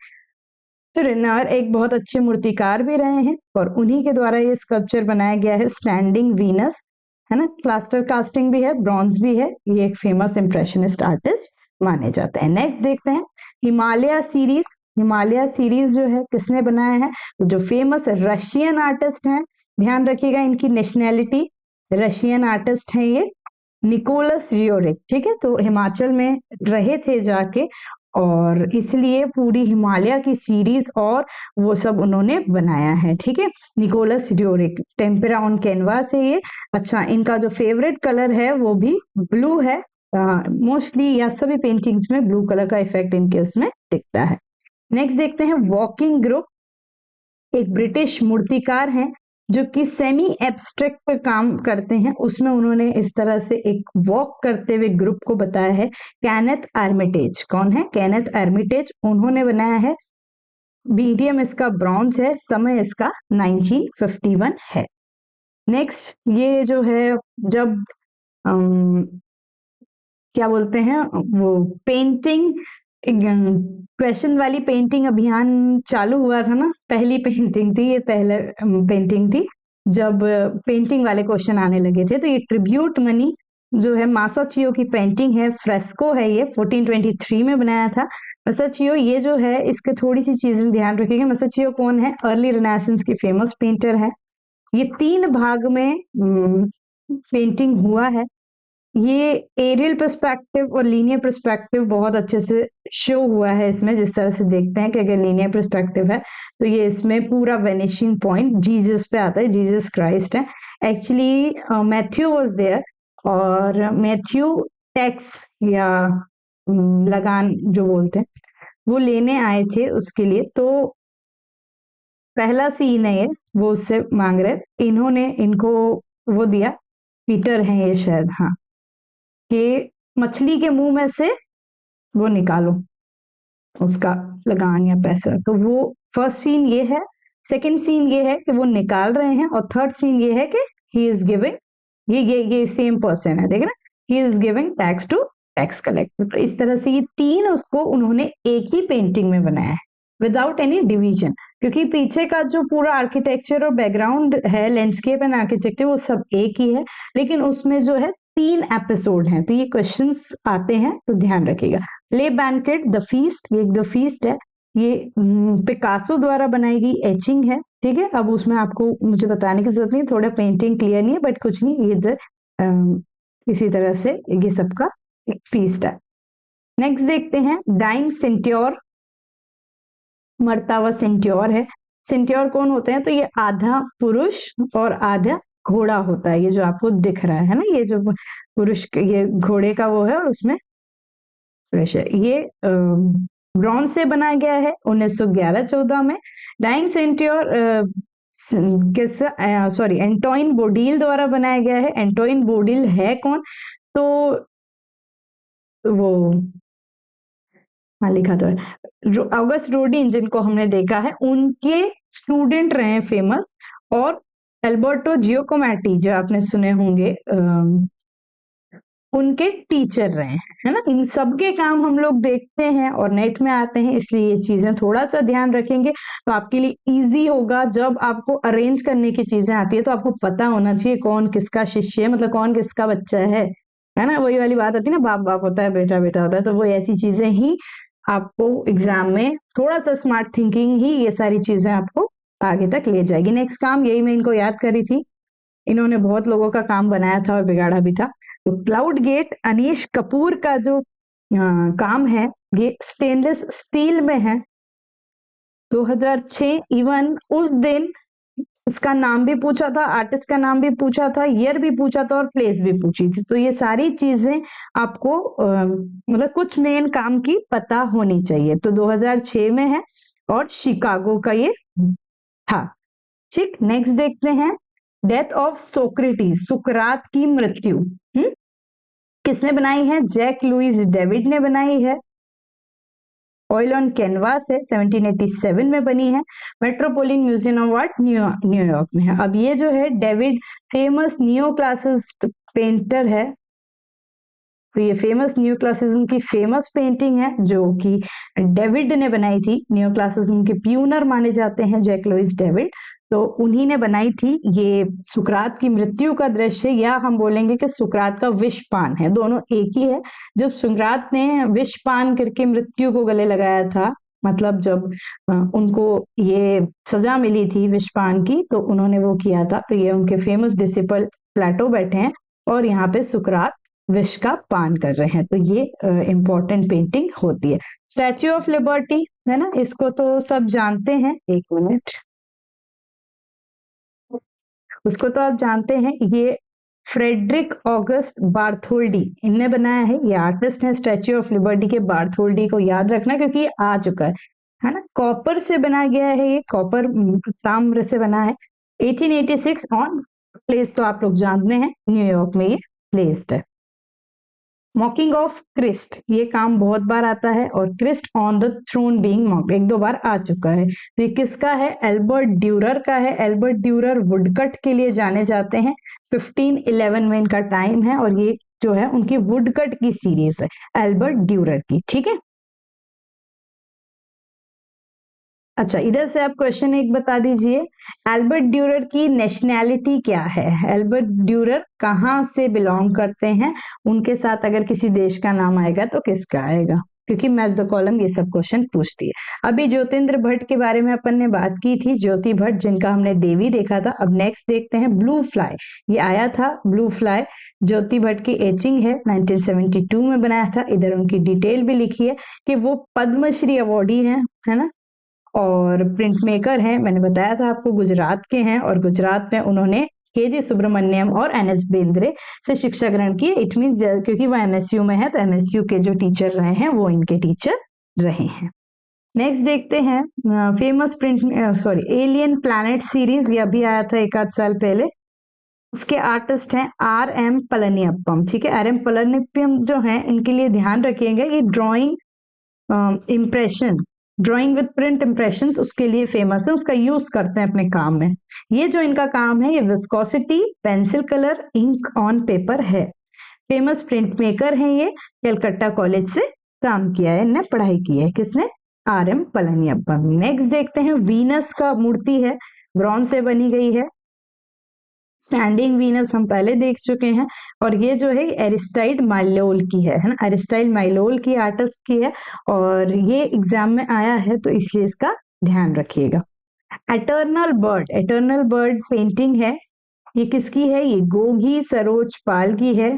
तो रेनायर एक बहुत अच्छे मूर्तिकार भी रहे हैं, और उन्हीं के द्वारा ये स्कल्पचर बनाया गया है, स्टैंडिंग वीनस, है ना, प्लास्टर कास्टिंग भी है, ब्रॉन्ज भी है। ये एक फेमस इंप्रेशनिस्ट आर्टिस्ट माने जाते हैं। नेक्स्ट देखते हैं हिमालय सीरीज। हिमालय सीरीज जो है किसने बनाया है, जो फेमस रशियन आर्टिस्ट हैं, ध्यान रखिएगा इनकी नेशनैलिटी, रशियन आर्टिस्ट हैं ये, निकोलस रियोरिक। ठीक है, तो हिमाचल में रहे थे जाके, और इसलिए पूरी हिमालय की सीरीज और वो सब उन्होंने बनाया है। ठीक है, निकोलस रियोरिक, टेम्परा ऑन कैनवास है ये। अच्छा, इनका जो फेवरेट कलर है वो भी ब्लू है, मोस्टली या सभी पेंटिंग्स में ब्लू कलर का इफेक्ट इनके उसमें दिखता है। नेक्स्ट देखते हैं वॉकिंग ग्रुप, एक ब्रिटिश मूर्तिकार हैं, जो कि सेमी एब्स्ट्रैक्ट पे काम करते हैं, उसमें उन्होंने इस तरह से एक वॉक करते हुए ग्रुप को बताया है। केनेथ आर्मिटेज, कौन है? केनेथ आर्मिटेज, उन्होंने बनाया है। मीडियम इसका ब्रॉन्ज है, समय इसका 1951 है। नेक्स्ट ये जो है, जब क्या बोलते हैं वो पेंटिंग क्वेश्चन वाली पेंटिंग अभियान चालू हुआ था ना, पहली पेंटिंग थी ये, पहले पेंटिंग थी जब पेंटिंग वाले क्वेश्चन आने लगे थे। तो ये ट्रिब्यूट मनी जो है मासाचियो की पेंटिंग है, फ्रेस्को है, ये 1423 में बनाया था। मासाचियो ये जो है, इसके थोड़ी सी चीजें ध्यान रखिएगा। मासाचियो कौन है? अर्ली रेनेसेंस की फेमस पेंटर है। ये 3 भाग में पेंटिंग हुआ है। ये एरियल पर्सपेक्टिव और लीनियर पर्सपेक्टिव बहुत अच्छे से शो हुआ है इसमें। जिस तरह से देखते हैं कि अगर लीनियर पर्सपेक्टिव है तो ये इसमें पूरा वेनिशिंग पॉइंट जीसस पे आता है, जीसस क्राइस्ट है। एक्चुअली मैथ्यू वाज देयर, और मैथ्यू टैक्स या लगान जो बोलते हैं वो लेने आए थे उसके लिए। तो पहला सीन है ये, वो उससे मांग रहे, इन्होंने इनको वो दिया, पीटर है ये शायद, हाँ, कि मछली के मुंह में से वो निकालो उसका लगान या पैसा। तो वो फर्स्ट सीन ये है। सेकंड सीन ये है कि वो निकाल रहे हैं, और थर्ड सीन ये है कि ही इज गिविंग, ये सेम पर्सन है, देख रहे, he is giving tax to tax collector. तो इस तरह से ये 3 उसको उन्होंने एक ही पेंटिंग में बनाया है, विदाउट एनी डिवीजन। क्योंकि पीछे का जो पूरा आर्किटेक्चर और बैकग्राउंड है, लैंडस्केप एंड आर्किटेक्चर, वो सब एक ही है, लेकिन उसमें जो है 3 एपिसोड हैं। तो ये क्वेश्चंस आते हैं तो ध्यान रखिएगा। ले बैंकेट, द फीस्ट, ये द फीस्ट है, ये पिकासो द्वारा बनाई गई एचिंग है, ठीक है। अब उसमें आपको मुझे बताने की जरूरत नहीं, थोड़ा पेंटिंग क्लियर नहीं है, बट कुछ नहीं, ये इसी तरह से ये सबका एक फीस्ट है। नेक्स्ट देखते हैं डाइंग सेंट्योर, मरता हुआ सेंट्योर है। सेंट्योर कौन होते हैं? तो ये आधा पुरुष और आधा घोड़ा होता है, ये जो आपको दिख रहा है ना, ये जो पुरुष ये घोड़े का वो है, और उसमें पुरुष है। ये ब्रॉन्ज से बनाया गया है 1911-14 में। डाइंग सेंट्योर सॉरी एंटोइन बोडील द्वारा बनाया गया है। एंटोइन बोडील है कौन? तो वो हाँ लिखा तो है, ऑगस्ट रोडिन जिनको हमने देखा है, उनके स्टूडेंट रहे फेमस, और एल्बर्टो जियोकोमैटी जो आपने सुने होंगे उनके टीचर रहे हैं, है ना। इन सब के काम हम लोग देखते हैं और नेट में आते हैं, इसलिए ये चीजें थोड़ा सा ध्यान रखेंगे तो आपके लिए इजी होगा। जब आपको अरेंज करने की चीजें आती है तो आपको पता होना चाहिए कौन किसका शिष्य है, मतलब कौन किसका बच्चा है ना। वही वाली बात आती है ना, बाप बाप होता है, बेटा बेटा होता है। तो वो ऐसी चीजें ही आपको एग्जाम में थोड़ा सा स्मार्ट थिंकिंग ही ये सारी चीजें आपको आगे तक ले जाएगी। नेक्स्ट काम, यही मैं इनको याद करी थी, इन्होंने बहुत लोगों का काम बनाया था और बिगाड़ा भी था। तो क्लाउड गेट अनीश कपूर का जो काम है, ये स्टेनलेस स्टील में है। 2006 इवन उस दिन इसका नाम भी पूछा था, आर्टिस्ट का नाम भी पूछा था, ईयर भी पूछा था, और प्लेस भी पूछी थी। तो ये सारी चीजें आपको मतलब कुछ मेन काम की पता होनी चाहिए। तो 2006 में है, और शिकागो का ये था, ठीक। नेक्स्ट देखते हैं डेथ ऑफ सोक्रेटिस, सुकरात की मृत्यु। किसने बनाई है? जैक लुइस डेविड ने बनाई है। ऑयल ऑन कैनवास है, 1787 में बनी है। Metropolitan museum of art New York में है। अब ये जो है David famous neo classist painter है, तो ये फेमस न्यू क्लासिज्म की फेमस पेंटिंग है जो कि डेविड ने बनाई थी। न्यू क्लासिज्म के प्यूनर माने जाते हैं जैक लुइस डेविड, तो उन्हीं ने बनाई थी। ये सुकरात की मृत्यु का दृश्य, या हम बोलेंगे कि सुकरात का विषपान है, दोनों एक ही है। जब सुकरात ने विषपान करके मृत्यु को गले लगाया था, मतलब जब उनको ये सजा मिली थी विषपान की, तो उन्होंने वो किया था। तो ये उनके फेमस डिसिपल प्लेटो बैठे हैं, और यहाँ पे सुकरात विष का पान कर रहे हैं। तो ये इंपॉर्टेंट पेंटिंग होती है। स्टैच्यू ऑफ लिबर्टी है ना, इसको तो सब जानते हैं, एक मिनट, उसको तो आप जानते हैं, ये फ्रेडरिक ऑगस्ट बार्थोल्डी इनने बनाया है। ये आर्टिस्ट है स्टैच्यू ऑफ लिबर्टी के। बार्थोल्डी को याद रखना क्योंकि ये आ चुका है ना। कॉपर से बनाया गया है, ये कॉपर ताम्र से बना है। 1886 ऑन प्लेस तो आप लोग जानते हैं, न्यूयॉर्क में ये प्लेस्ड है। मॉकिंग ऑफ क्रिस्ट, ये काम बहुत बार आता है, और Christ on the throne being mocked एक दो बार आ चुका है। तो ये किसका है? एल्बर्ट ड्यूरर का है। एल्बर्ट ड्यूरर वुडकट के लिए जाने जाते हैं। 1511 में इनका टाइम है, और ये जो है उनकी वुडकट की सीरीज है एल्बर्ट ड्यूरर की, ठीक है। अच्छा, इधर से आप क्वेश्चन एक बता दीजिए, एल्बर्ट ड्यूरर की नेशनैलिटी क्या है? एल्बर्ट ड्यूरर कहाँ से बिलोंग करते हैं? उनके साथ अगर किसी देश का नाम आएगा तो किसका आएगा? क्योंकि मैच द कॉलम ये सब क्वेश्चन पूछती है। अभी ज्योतिन्द्र भट्ट के बारे में अपन ने बात की थी, ज्योति भट्ट, जिनका हमने देवी देखा था। अब नेक्स्ट देखते हैं ब्लू फ्लाई। ये आया था ब्लू फ्लाई, ज्योति भट्ट की एचिंग है, 1972 में बनाया था। इधर उनकी डिटेल भी लिखी है कि वो पद्मश्री अवॉर्डी है ना, और प्रिंट मेकर हैं। मैंने बताया था आपको गुजरात के हैं, और गुजरात में उन्होंने के.जी. सुब्रमण्यम और एन.एस. बेंद्रे से शिक्षा ग्रहण की। इट मीन्स क्योंकि वो एमएसयू में है, तो एमएसयू के जो टीचर रहे हैं वो इनके टीचर रहे हैं। नेक्स्ट देखते हैं famous print alien planet series, ये अभी आया था एक आध साल पहले। इसके आर्टिस्ट हैं R.M. पलनियप्पम, ठीक है। R.M. पलनियप्पम जो है, इनके लिए ध्यान रखिएगा, ये drawing impression, drawing with print impressions, उसके लिए फेमस है, उसका यूज करते हैं अपने काम में। ये जो इनका काम है, ये viscosity, pencil colour, ink on paper है। फेमस प्रिंट मेकर है ये, कलकत्ता कॉलेज से काम किया है, इन्हें पढ़ाई की है। किसने? R.M. पलनियप्पम। नेक्स्ट देखते हैं, वीनस का मूर्ति है, ब्रॉन्ज से बनी गई है। स्टैंडिंग वीनस हम पहले देख चुके हैं, और ये जो है एरिस्टाइड माइलोल की है ना, एरिस्टाइड माइलोल की आर्टिस्ट की है, और ये एग्जाम में आया है, तो इसलिए इसका ध्यान रखिएगा। एटर्नल बर्ड पेंटिंग है, ये किसकी है? ये गोगी सरोज पाल की है,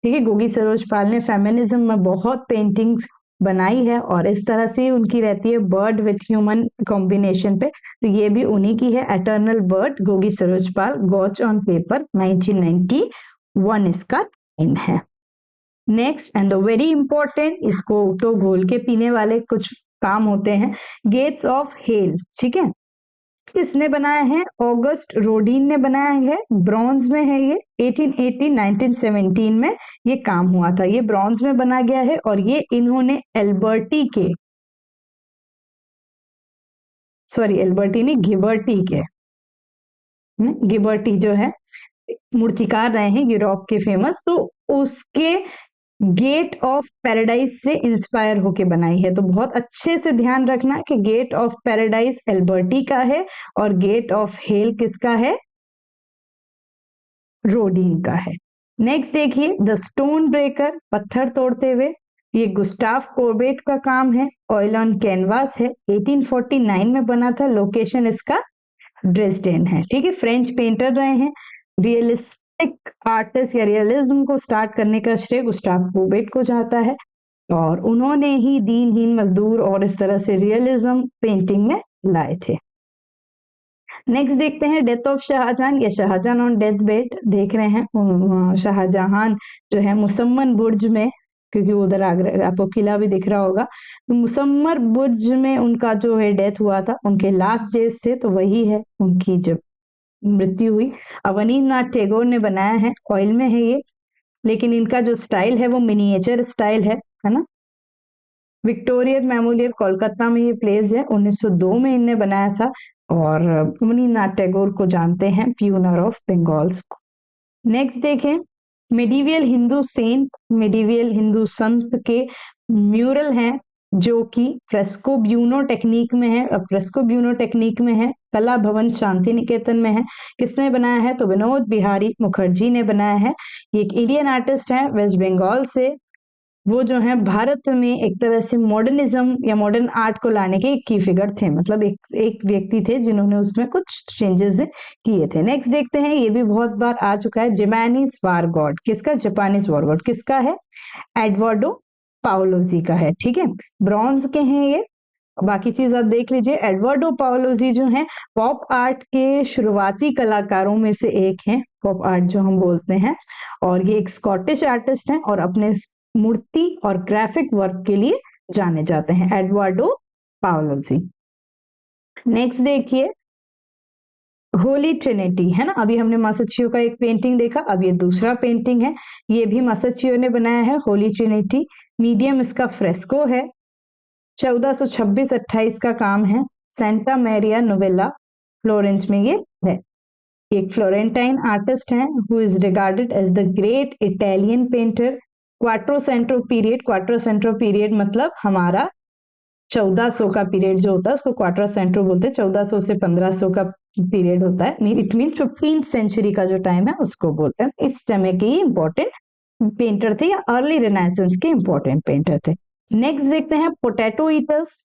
ठीक है। गोगी सरोज पाल ने फेमिनिज्म में बहुत पेंटिंग्स बनाई है, और इस तरह से उनकी रहती है बर्ड विथ ह्यूमन कॉम्बिनेशन पे, तो ये भी उन्हीं की है। Eternal bird, Gogi Saroj Pal, gouache on paper, 1991 इसका टाइम है। Next and the very important, इसको तो घोल के पीने वाले कुछ काम होते हैं, गेट्स ऑफ हेल, ठीक है। किसने बनाया है? ऑगस्ट रोडीन ने बनाया है, ब्रॉन्ज में है ये, 1917 में ये काम हुआ था। ये ब्रॉन्ज में बना गया है, और ये इन्होंने एल्बर्टी नहीं, गिबर्टी जो है मूर्तिकार रहे हैं यूरोप के फेमस, तो उसके गेट ऑफ पैराडाइज से इंस्पायर होके बनाई है। तो बहुत अच्छे से ध्यान रखना कि गेट ऑफ पैराडाइज एल्बर्टी का है, और गेट ऑफ हेल किसका है? रोडीन का है। नेक्स्ट देखिए, द स्टोन ब्रेकर, पत्थर तोड़ते हुए, ये गुस्टाव कोर्बेट का काम है। ऑयल ऑन कैनवास है, 1849 में बना था, लोकेशन इसका ड्रेसडेन है, ठीक है। फ्रेंच पेंटर रहे हैं, रियलिस्टिक आर्टिस्ट या रियलिज्म को स्टार्ट करने का श्रेय गुस्टाव कोर्बेट को जाता है, और उन्होंने ही दीनहीन मजदूर और इस तरह से रियलिज्म पेंटिंग में लाए थे। नेक्स्ट देखते हैं, डेथ ऑफ शाहजहां, या शाहजहां ऑन डेथ बेड देख रहे हैं। शाहजहां जो है मुसम्मन बुर्ज में, क्योंकि उधर आगरा आपको किला भी दिख रहा होगा, तो मुसम्मर बुर्ज में उनका जो है डेथ हुआ था, उनके लास्ट डेज थे, तो वही है उनकी जब मृत्यु हुई। अवनींद्रनाथ टैगोर ने बनाया है, ऑयल में है ये, लेकिन इनका जो स्टाइल है वो मिनिएचर स्टाइल है ना। विक्टोरिया मेमोरियल कोलकाता में ये प्लेस है, 1902 में इनने बनाया था, और अवनींद्रनाथ टैगोर को जानते हैं प्यूनर ऑफ बंगाल्स को। नेक्स्ट देखें, medieval Hindu saint, medieval Hindu संत के म्यूरल हैं, जो कि फ्रेस्को ब्यूनो टेक्निक में है। अब फ्रेस्को ब्यूनो टेक्निक में है, कला भवन शांति निकेतन में है। किसने बनाया है? तो विनोद बिहारी मुखर्जी ने बनाया है। ये एक इंडियन आर्टिस्ट है, वेस्ट बंगाल से। वो जो है भारत में एक तरह से मॉडर्निज्म या मॉडर्न आर्ट को लाने के एक की फिगर थे, मतलब एक व्यक्ति थे जिन्होंने उसमें कुछ चेंजेस किए थे। नेक्स्ट देखते हैं, ये भी बहुत बार आ चुका है, जापानीज वार गॉड, किसका? जापानीज वार गॉड किसका है? एडवर्डो पाओलोजी का है, ठीक है। ब्रॉन्ज के हैं ये, बाकी चीज आप देख लीजिए। एडवर्डो पाओलोजी जो है पॉप आर्ट के शुरुआती कलाकारों में से एक हैं, पॉप आर्ट जो हम बोलते हैं, और ये एक स्कॉटिश आर्टिस्ट हैं, और अपने मूर्ति और ग्राफिक वर्क के लिए जाने जाते हैं, एडवर्डो पाओलोजी। नेक्स्ट देखिए, होली ट्रिनिटी है ना। अभी हमने मासाचियो का एक पेंटिंग देखा, अब ये दूसरा पेंटिंग है, ये भी मासाचियो ने बनाया है, होली ट्रिनिटी। मीडियम इसका फ्रेस्को है, 1426-28 का काम है, सेंटा मैरिया नोवेला फ्लोरेंस में ये है। एक फ्लोरेंटाइन आर्टिस्ट हैं who is regarded as the great Italian painter. Quattrocento period मतलब हमारा 1400 का पीरियड जो होता है उसको क्वाट्रोसेंट्रो बोलते हैं। 1400 से 1500 का पीरियड होता है, इट मीन 15th सेंचुरी का जो टाइम है उसको बोलते हैं। इस समय के इंपॉर्टेंट पेंटर थे या अर्ली रेनेसेंस के इंपॉर्टेंट पेंटर थे। नेक्स्ट देखते हैं पोटैटो ईटर्स,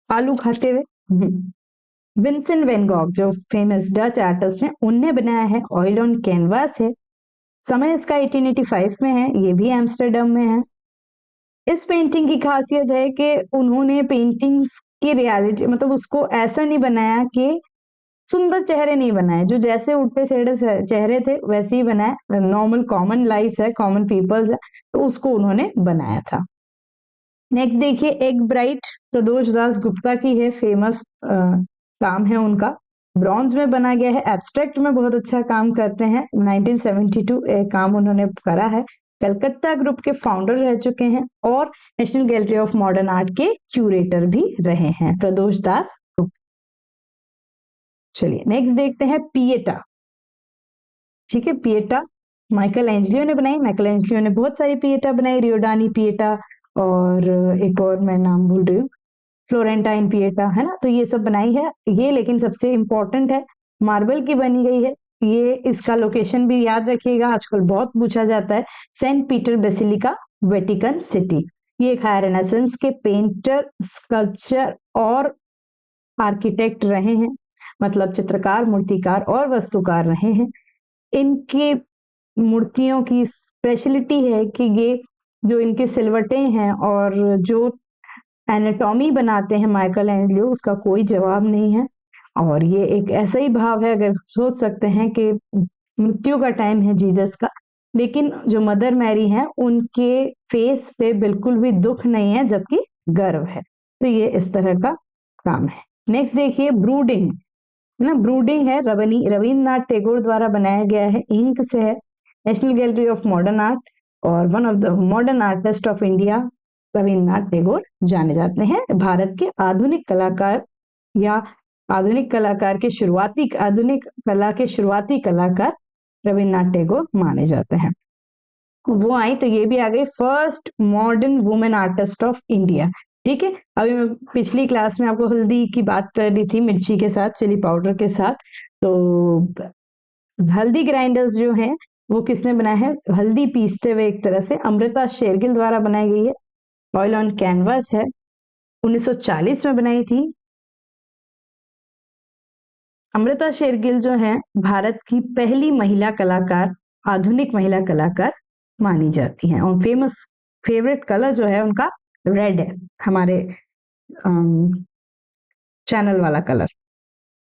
आलू खाते हुए। विंसेंट वैन गॉग जो फेमस डच आर्टिस्ट हैं, उनने बनाया है, ऑयल ऑन कैनवास है, समय इसका 1885 में है, ये भी एम्स्टरडम में है। इस पेंटिंग की खासियत है कि उन्होंने पेंटिंग्स की रियलिटी मतलब उसको ऐसा नहीं बनाया कि सुंदर चेहरे नहीं बनाए, जो जैसे उल्टे सीधे चेहरे थे वैसे ही बनाए, नॉर्मल कॉमन लाइफ है, कॉमन पीपल्स है, तो उसको उन्होंने बनाया था। नेक्स्ट देखिए एग ब्राइट, प्रदोष दास गुप्ता की है, फेमस काम है उनका, ब्रॉन्ज में बना गया है, एब्स्ट्रैक्ट में बहुत अच्छा काम करते हैं, 1972 एक काम उन्होंने करा है। कलकत्ता ग्रुप के फाउंडर रह चुके हैं और national Gallery of Modern art के क्यूरेटर भी रहे हैं, प्रदोष दास गुप्ता। चलिए नेक्स्ट देखते हैं पिएटा। ठीक है, पिएटा माइकल एंजलियो ने बनाई, माइकल एंजलियो ने बहुत सारी पिएटा बनाई, रियोडानी पिएटा और एक और मैं नाम भूल रही हूँ, फ्लोरेंटाइन पिएटा है ना, तो ये सब बनाई है ये, लेकिन सबसे इंपॉर्टेंट है, मार्बल की बनी गई है ये, इसका लोकेशन भी याद रखिएगा, आजकल बहुत पूछा जाता है, saint Peter basilica, Vatican city. ये एक हाई रेनेसेंस के पेंटर, स्कल्पचर और आर्किटेक्ट रहे हैं, मतलब चित्रकार, मूर्तिकार और वास्तुकार रहे हैं। इनकी मूर्तियों की स्पेशलिटी है कि ये जो इनके सिलवटें हैं और जो एनाटॉमी बनाते हैं माइकल एंजलियो, उसका कोई जवाब नहीं है। और ये एक ऐसा ही भाव है, अगर सोच सकते हैं कि मृत्यु का टाइम है जीसस का, लेकिन जो मदर मैरी हैं उनके फेस पे बिल्कुल भी दुख नहीं है, जबकि गर्व है। तो ये इस तरह का काम है। नेक्स्ट देखिए ब्रूडिंग है ना, ब्रूडिंग है, रविन्द्रनाथ टैगोर द्वारा बनाया गया है, इंक से है, National Gallery of Modern Art, और one of the modern artist of India Rabindranath Tagore जाने जाते हैं, भारत के आधुनिक कलाकार या आधुनिक कला के शुरुआती कलाकार रविन्द्रनाथ टैगोर माने जाते हैं। वो आई तो ये भी आ गई, first modern women artist of India. ठीक है, अभी मैं पिछली क्लास में आपको हल्दी की बात कर रही थी, मिर्ची के साथ, चिली पाउडर के साथ, तो हल्दी ग्राइंडर्स जो हैं वो किसने बनाया है, हल्दी पीसते हुए एक तरह से, अमृता शेरगिल द्वारा बनाई गई है, ऑयल ऑन कैनवास है, 1940 में बनाई थी। अमृता शेरगिल जो है भारत की पहली महिला कलाकार, आधुनिक महिला कलाकार मानी जाती हैं, और फेवरेट कलर जो है उनका रेड है, हमारे चैनल वाला कलर।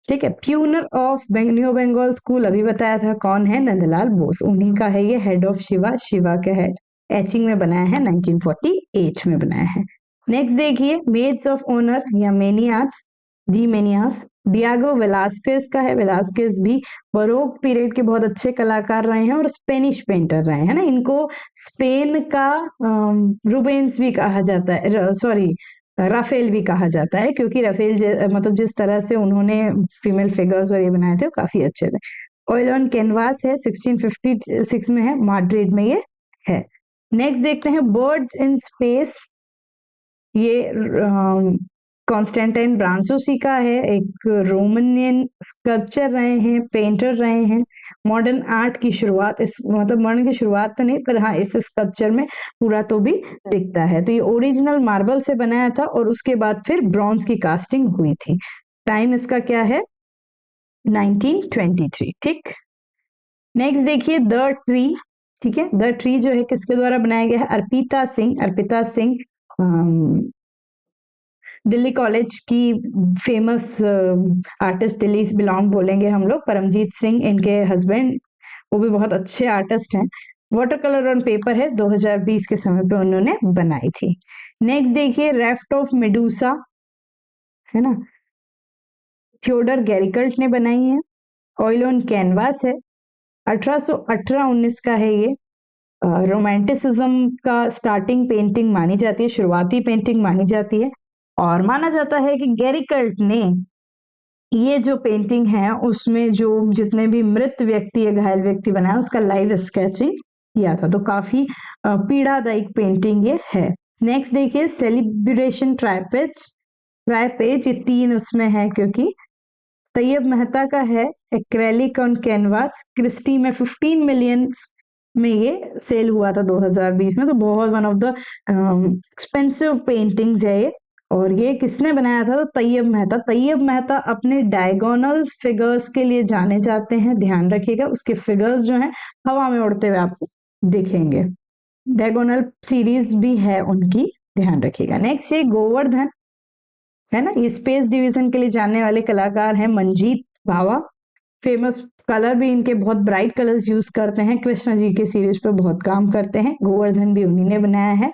ठीक है, प्यूनर ऑफ न्यू बंगाल स्कूल अभी बताया था कौन है, नंदलाल बोस, उन्हीं का है ये, हेड ऑफ शिवा का हेड, एचिंग में बनाया है, 1948 में बनाया है। नेक्स्ट देखिए मेड्स ऑफ ऑनर या मेनियास, दी मेनियास, डियागो वेलास्केस का है, वेलास्केस भी बरोक पीरियड के बहुत अच्छे कलाकार रहे हैं और स्पेनिश पेंटर रहे हैं ना, इनको स्पेन का रूबेंस भी कहा जाता है, सॉरी राफेल भी कहा जाता है, क्योंकि राफेल मतलब जिस तरह से उन्होंने फीमेल फिगर्स और ये बनाए थे वो काफी अच्छे थे। ऑयल ऑन कैनवास है, 1656 में है, माड्रिड में ये है। नेक्स्ट देखते हैं बर्ड्स इन स्पेस, ये कॉन्स्टेंटाइन ब्रांसोसी का है, एक रोमानियन स्कल्पचर रहे हैं, पेंटर रहे हैं, मॉडर्न आर्ट की शुरुआत, इस मतलब मॉडर्न की शुरुआत तो नहीं, पर हाँ इस स्कल्पचर में पूरा तो भी दिखता है। तो ये ओरिजिनल मार्बल से बनाया था और उसके बाद फिर ब्रॉन्ज की कास्टिंग हुई थी। टाइम इसका क्या है, 1923। ठीक, नेक्स्ट देखिए द ट्री। ठीक है, द ट्री जो है किसके द्वारा बनाया गया है, अर्पिता सिंह दिल्ली कॉलेज की फेमस आर्टिस्ट, दिल्ली से बिलोंग बोलेंगे हम लोग, परमजीत सिंह इनके हस्बैंड, वो भी बहुत अच्छे आर्टिस्ट हैं। वाटर कलर ऑन पेपर है, 2020 के समय पे उन्होंने बनाई थी। नेक्स्ट देखिए रेफ्ट ऑफ मेडूसा है ना, थियोडर गैरिकल्ट ने बनाई है, ऑयल ऑन कैनवास है, 1818-19 का है ये। रोमांटिसिज्म का स्टार्टिंग पेंटिंग मानी जाती है, शुरुआती पेंटिंग मानी जाती है, और माना जाता है कि गैरिकल्ट ने ये जो पेंटिंग है उसमें जो जितने भी मृत व्यक्ति या घायल व्यक्ति बनाया उसका लाइव स्केचिंग किया था, तो काफी पीड़ादायक पेंटिंग ये है। नेक्स्ट देखिए सेलिब्रेशन ट्राइपेज। ट्राइपेज ये 3 उसमें है, क्योंकि तैयब मेहता का है एक्रेलिक ऑन कैनवास, क्रिस्टी में 15 मिलियन में ये सेल हुआ था 2020 में, तो बहुत one of the expensive paintings है ये। और ये किसने बनाया था? तो तैयब मेहता। तैयब मेहता अपने डायगोनल फिगर्स के लिए जाने जाते हैं, ध्यान रखिएगा, उसके फिगर्स जो हैं हवा में उड़ते हुए आपको दिखेंगे। डायगोनल सीरीज भी है उनकी, ध्यान रखिएगा। नेक्स्ट ये गोवर्धन है ना, ये स्पेस डिवीजन के लिए जानने वाले कलाकार हैं मंजीत भावा। फेमस कलर भी इनके बहुत ब्राइट कलर्स यूज करते हैं, कृष्ण जी के सीरीज पे बहुत काम करते हैं। गोवर्धन भी उन्हीं ने बनाया है।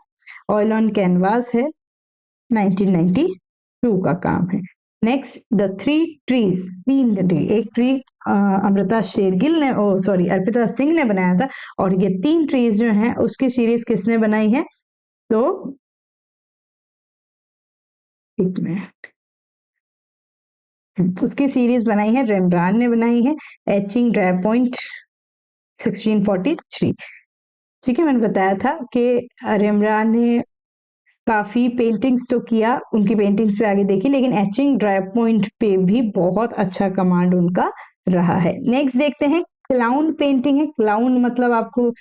ऑयल ऑन कैनवास है, 1992 का काम है। Next the 3 trees, 3 tree. एक ट्री अमृता शेरगिल ने अर्पिता सिंह ने बनाया था, और ये 3 ट्रीज जो हैं उसकी सीरीज किसने बनाई है? तो एक मिनट, उसकी सीरीज बनाई है रेम्ब्रांड ने बनाई है, एचिंग ड्राई पॉइंट 1643। ठीक है, मैंने बताया था कि रेम्ब्रांड ने काफी पेंटिंग्स तो किया, उनकी पेंटिंग्स पे आगे देखी, लेकिन एचिंग ड्राई पॉइंट पे भी बहुत अच्छा कमांड उनका रहा है। नेक्स्ट देखते हैं क्लाउन पेंटिंग है। क्लाउन मतलब आपको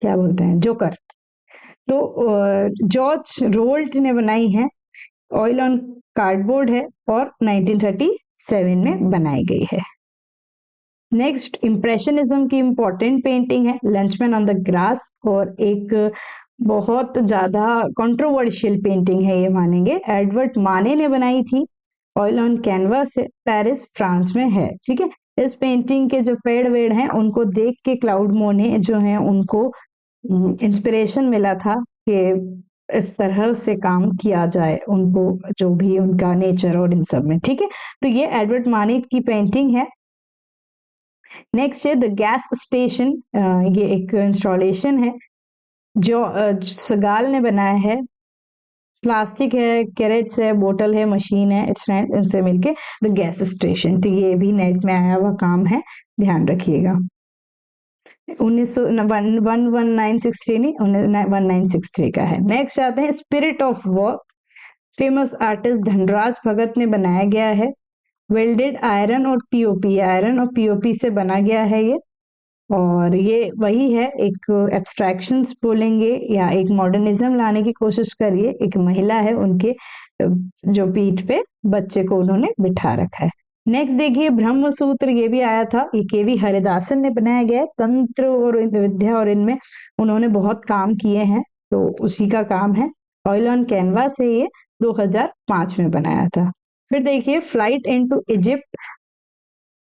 क्या बोलते हैं, जोकर। तो जॉर्ज रोल्ट ने बनाई है, ऑयल ऑन कार्डबोर्ड है, और 1937 में बनाई गई है। नेक्स्ट इम्प्रेशनिज्म की इंपॉर्टेंट पेंटिंग है लंचमैन ऑन द ग्रास, और एक बहुत ज्यादा कंट्रोवर्शियल पेंटिंग है ये मानेंगे, एडवर्ड माने ने बनाई थी। ऑयल ऑन कैनवास है, पेरिस फ्रांस में है। ठीक है, इस पेंटिंग के जो पेड़ वेड़ हैं उनको देख के क्लाउड मोने जो है उनको इंस्पिरेशन मिला था कि इस तरह से काम किया जाए, उनको जो भी उनका नेचर और इन सब में। ठीक है, तो ये एडवर्ड माने की पेंटिंग है। नेक्स्ट है द गैस स्टेशन, ये एक इंस्टॉलेशन है जो सगाल ने बनाया है। प्लास्टिक है, कैरेट्स है, बोतल है, मशीन है, स्टैंड, इनसे मिलके द गैस स्टेशन। तो ये भी नेट में आया हुआ काम है, ध्यान रखिएगा। 1963 नहीं, 1963 का है। नेक्स्ट आते हैं spirit of work. Famous artist Dhanraj Bhagat ने बनाया गया है। वेल्डेड आयरन और पीओपी, आयरन और पीओपी से बना गया है ये, और ये वही है, एक एब्स्ट्रैक्शंस बोलेंगे या एक मॉडर्निज्म लाने की कोशिश करिए। एक महिला है, उनके जो पीठ पे बच्चे को उन्होंने बिठा रखा है। नेक्स्ट देखिए ब्रह्म सूत्र, ये भी आया था, ये केवी हरिदासन ने बनाया गया है। तंत्र और विद्या और इनमें उन्होंने बहुत काम किए हैं, तो उसी का काम है। ऑयल ऑन कैनवास है ये, 2005 में बनाया था। फिर देखिए फ्लाइट इनटू इजिप्ट,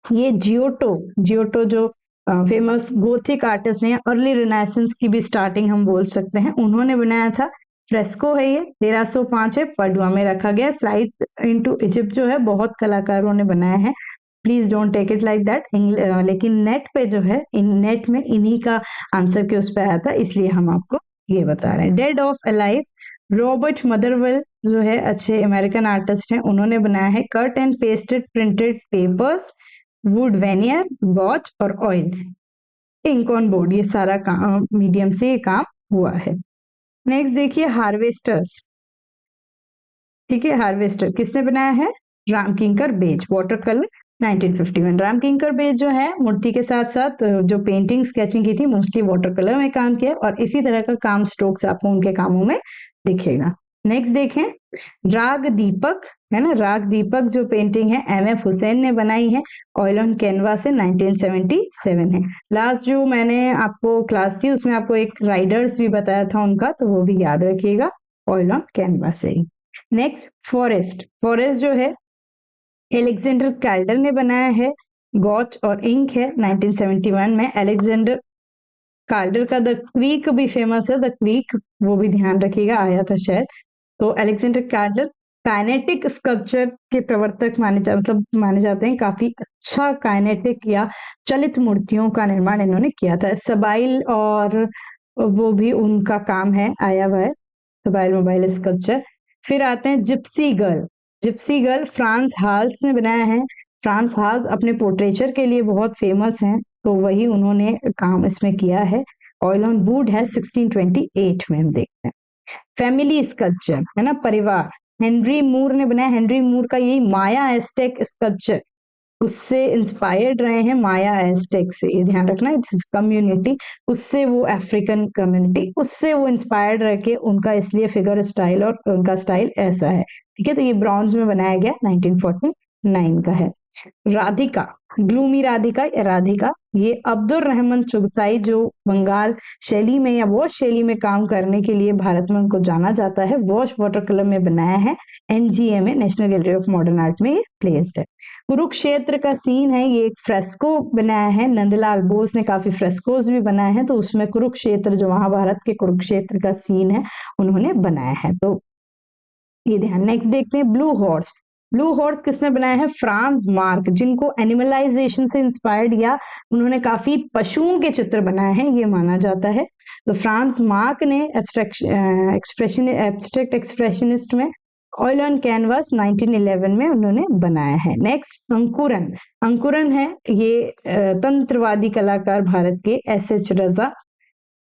ये जियोटो जो फेमस गोथिक आर्टिस्ट हैं, अर्ली रिनाइसेंस की भी स्टार्टिंग हम बोल सकते हैं, उन्होंने बनाया था। फ्रेस्को है ये, 1305 है, पडुआ में रखा गया। फ्लाइट इनटू इजिप्ट जो है बहुत कलाकारों ने बनाया है, please don't take it like that. लेकिन नेट पे जो है, इन नेट में इन्हीं का आंसर के उस पे आया था, इसलिए हम आपको ये बता रहे हैं। Dead of alive, Robert Motherwell जो है अच्छे अमेरिकन आर्टिस्ट हैं, उन्होंने बनाया है। Cut and pasted printed papers, wood veneer, gouache और ऑयल, इंक ऑन बोर्ड, ये सारा काम मीडियम से ये काम हुआ है। नेक्स्ट देखिए हार्वेस्टर्स। ठीक है, हार्वेस्टर किसने बनाया है? Ramkinkar Baij, water colour, 1951। रामकिंकर बेज जो है मूर्ति के साथ साथ जो पेंटिंग स्केचिंग की थी मोस्टली वाटर कलर में काम किया, और इसी तरह का काम स्ट्रोक्स आपको उनके कामों में दिखेगा। नेक्स्ट देखें राग दीपक, है ना, राग दीपक जो पेंटिंग है MF हुसैन ने बनाई है। ऑयल ऑन कैनवास से 1977 है। लास्ट जो मैंने आपको क्लास थी उसमें आपको एक राइडर्स भी बताया था उनका, तो वो भी याद रखिएगा, ऑयल ऑन कैनवास से ही। नेक्स्ट फॉरेस्ट, फॉरेस्ट जो है एलेक्जेंडर कैल्डर ने बनाया है। गॉच और इंक है, 1971 में। एलेक्जेंडर कैल्डर का द क्रीक भी फेमस है, द क्रीक, वो भी ध्यान रखिएगा, आया था शायद। तो एलेक्जेंडर कैल्डर काइनेटिक स्कल्पचर के प्रवर्तक माने जाते हैं। काफी अच्छा काइनेटिक या चलित मूर्तियों का निर्माण इन्होंने किया था। सबाइल और वो भी उनका काम है, आया हुआ है सबाइल मोबाइल स्कल्पचर। फिर आते हैं gypsy girl. Gypsy girl Frans Hals ने बनाया है। फ्रांस हाल्स अपने पोर्ट्रेचर के लिए बहुत फेमस हैं, तो वही उन्होंने काम इसमें किया है। ऑयल ऑन वुड है 1628 में हम देखते हैं। फैमिली स्कल्पचर है ना, परिवार, हेनरी मूर ने बनाया। हेनरी मूर का यही माया एस्टेक स्कल्पचर, उससे इंस्पायर्ड रहे हैं, माया एस्टेक से, ये ध्यान रखना, कम्युनिटी, उससे वो अफ्रीकन कम्युनिटी, उससे वो इंस्पायर्ड रह के उनका इसलिए फिगर स्टाइल और उनका स्टाइल ऐसा है। ठीक है, तो ये ब्रॉन्ज में बनाया गया 1949 का है। राधिका, ग्लूमी राधिका, राधिका ये अब्दुल रहमान चुगताई, जो बंगाल शैली में या वॉश शैली में काम करने के लिए भारत में उनको जाना जाता है, वॉश वाटर कलर में बनाया है। एनजीए में, national Gallery of Modern art में ये प्लेस्ड है। कुरुक्षेत्र का सीन है, ये एक फ्रेस्को बनाया है। नंदलाल बोस ने काफी फ्रेस्कोज भी बनाए हैं, तो उसमें कुरुक्षेत्र, जो महाभारत के कुरुक्षेत्र का सीन है, उन्होंने बनाया है, तो ये ध्यान। नेक्स्ट देखते हैं ब्लू हॉर्स। ब्लू हॉर्स किसने बनाया है? फ्रांस मार्क, जिनको एनिमलाइजेशन से इंस्पायर्ड या उन्होंने काफी पशुओं के चित्र बनाए हैं, ये माना जाता है। तो फ्रांस मार्क ने एब्स्ट्रैक्ट एक्सप्रेशनिस्ट में ऑयल ऑन कैनवास 1911 में उन्होंने बनाया है। नेक्स्ट अंकुरन। अंकुरन है ये तंत्रवादी कलाकार भारत के एस.एच. रजा,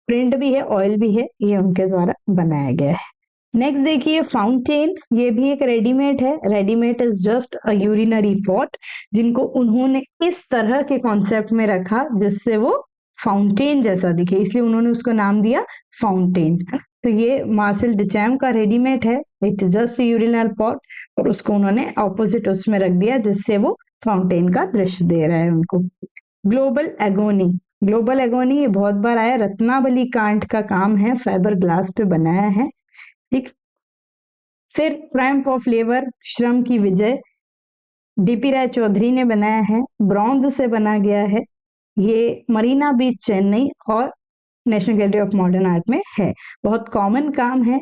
प्रिंट भी है, ऑयल भी है, ये उनके द्वारा बनाया गया है। नेक्स्ट देखिए फाउंटेन, ये भी एक रेडीमेड है। Readymade is just a urinary pot, जिनको उन्होंने इस तरह के कॉन्सेप्ट में रखा जिससे वो फाउंटेन जैसा दिखे, इसलिए उन्होंने उसको नाम दिया फाउंटेन। तो ये मार्सेल डिचैम का रेडीमेड है, इट जस्ट यूरिनल पॉट, और उसको उन्होंने ऑपोजिट उसमें रख दिया जिससे वो फाउंटेन का दृश्य दे रहा है उनको। ग्लोबल एगोनी, ग्लोबल एगोनी ये बहुत बार आया, रत्नावली कांट का काम है, फाइबर ग्लास पे बनाया है। ठीक, फिर ट्रायम्फ ऑफ लेबर, श्रम की विजय, डीपी राय चौधरी ने बनाया है, ब्रॉन्ज से बना गया है, ये मरीना बीच चेन्नई और national Gallery of Modern art में है। बहुत कॉमन काम है,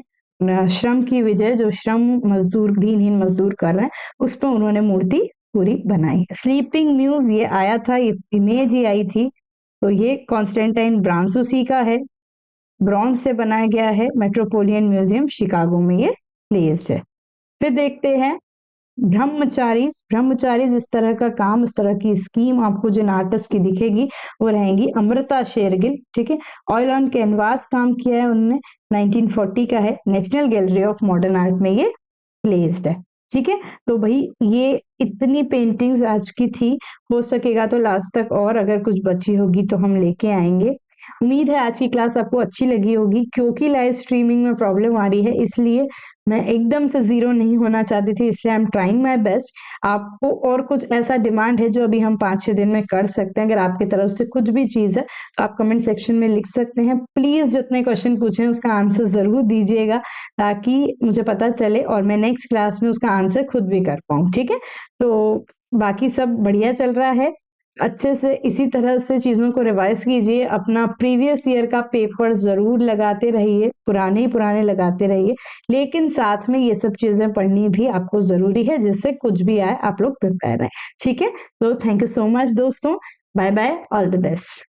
श्रम की विजय, जो श्रम मजदूर, दीनहीन मजदूर कर रहे हैं, उस पर उन्होंने मूर्ति पूरी बनाई। स्लीपिंग म्यूज ये आया था, ये इमेज ही आई थी, तो ये कॉन्स्टेंटाइन ब्रांसुसी का है, ब्रॉन्ज से बनाया गया है, मेट्रोपोलियन म्यूजियम शिकागो में ये प्लेस्ड है। फिर देखते हैं ब्रह्मचारीज। ब्रह्मचारीज इस तरह का काम, इस तरह की स्कीम आपको जिन आर्टिस्ट की दिखेगी वो रहेंगी अमृता शेरगिल। ठीक है, ऑयल ऑन कैनवास काम किया है उन्होंने, 1940 का है, National Gallery of Modern art में ये प्लेस्ड है। ठीक है, तो भाई ये इतनी पेंटिंग्स आज की थी, हो सकेगा तो लास्ट तक और अगर कुछ बची होगी तो हम लेके आएंगे। उम्मीद है आज की क्लास आपको अच्छी लगी होगी। क्योंकि लाइव स्ट्रीमिंग में प्रॉब्लम आ रही है, इसलिए मैं एकदम से जीरो नहीं होना चाहती थी, इसलिए I am trying my best. आपको और कुछ ऐसा डिमांड है जो अभी हम 5-6 दिन में कर सकते हैं, अगर आपकी तरफ से कुछ भी चीज है तो आप कमेंट सेक्शन में लिख सकते हैं। प्लीज जितने क्वेश्चन पूछे उसका आंसर जरूर दीजिएगा, ताकि मुझे पता चले और मैं नेक्स्ट क्लास में उसका आंसर खुद भी कर पाऊँ। ठीक है, तो बाकी सब बढ़िया चल रहा है, अच्छे से इसी तरह से चीजों को रिवाइज कीजिए, अपना प्रीवियस ईयर का पेपर जरूर लगाते रहिए, पुराने ही पुराने लगाते रहिए, लेकिन साथ में ये सब चीजें पढ़नी भी आपको जरूरी है, जिससे कुछ भी आए आप लोग प्रिपेयर रहें। ठीक है, तो थैंक यू सो मच दोस्तों, bye bye, all the best.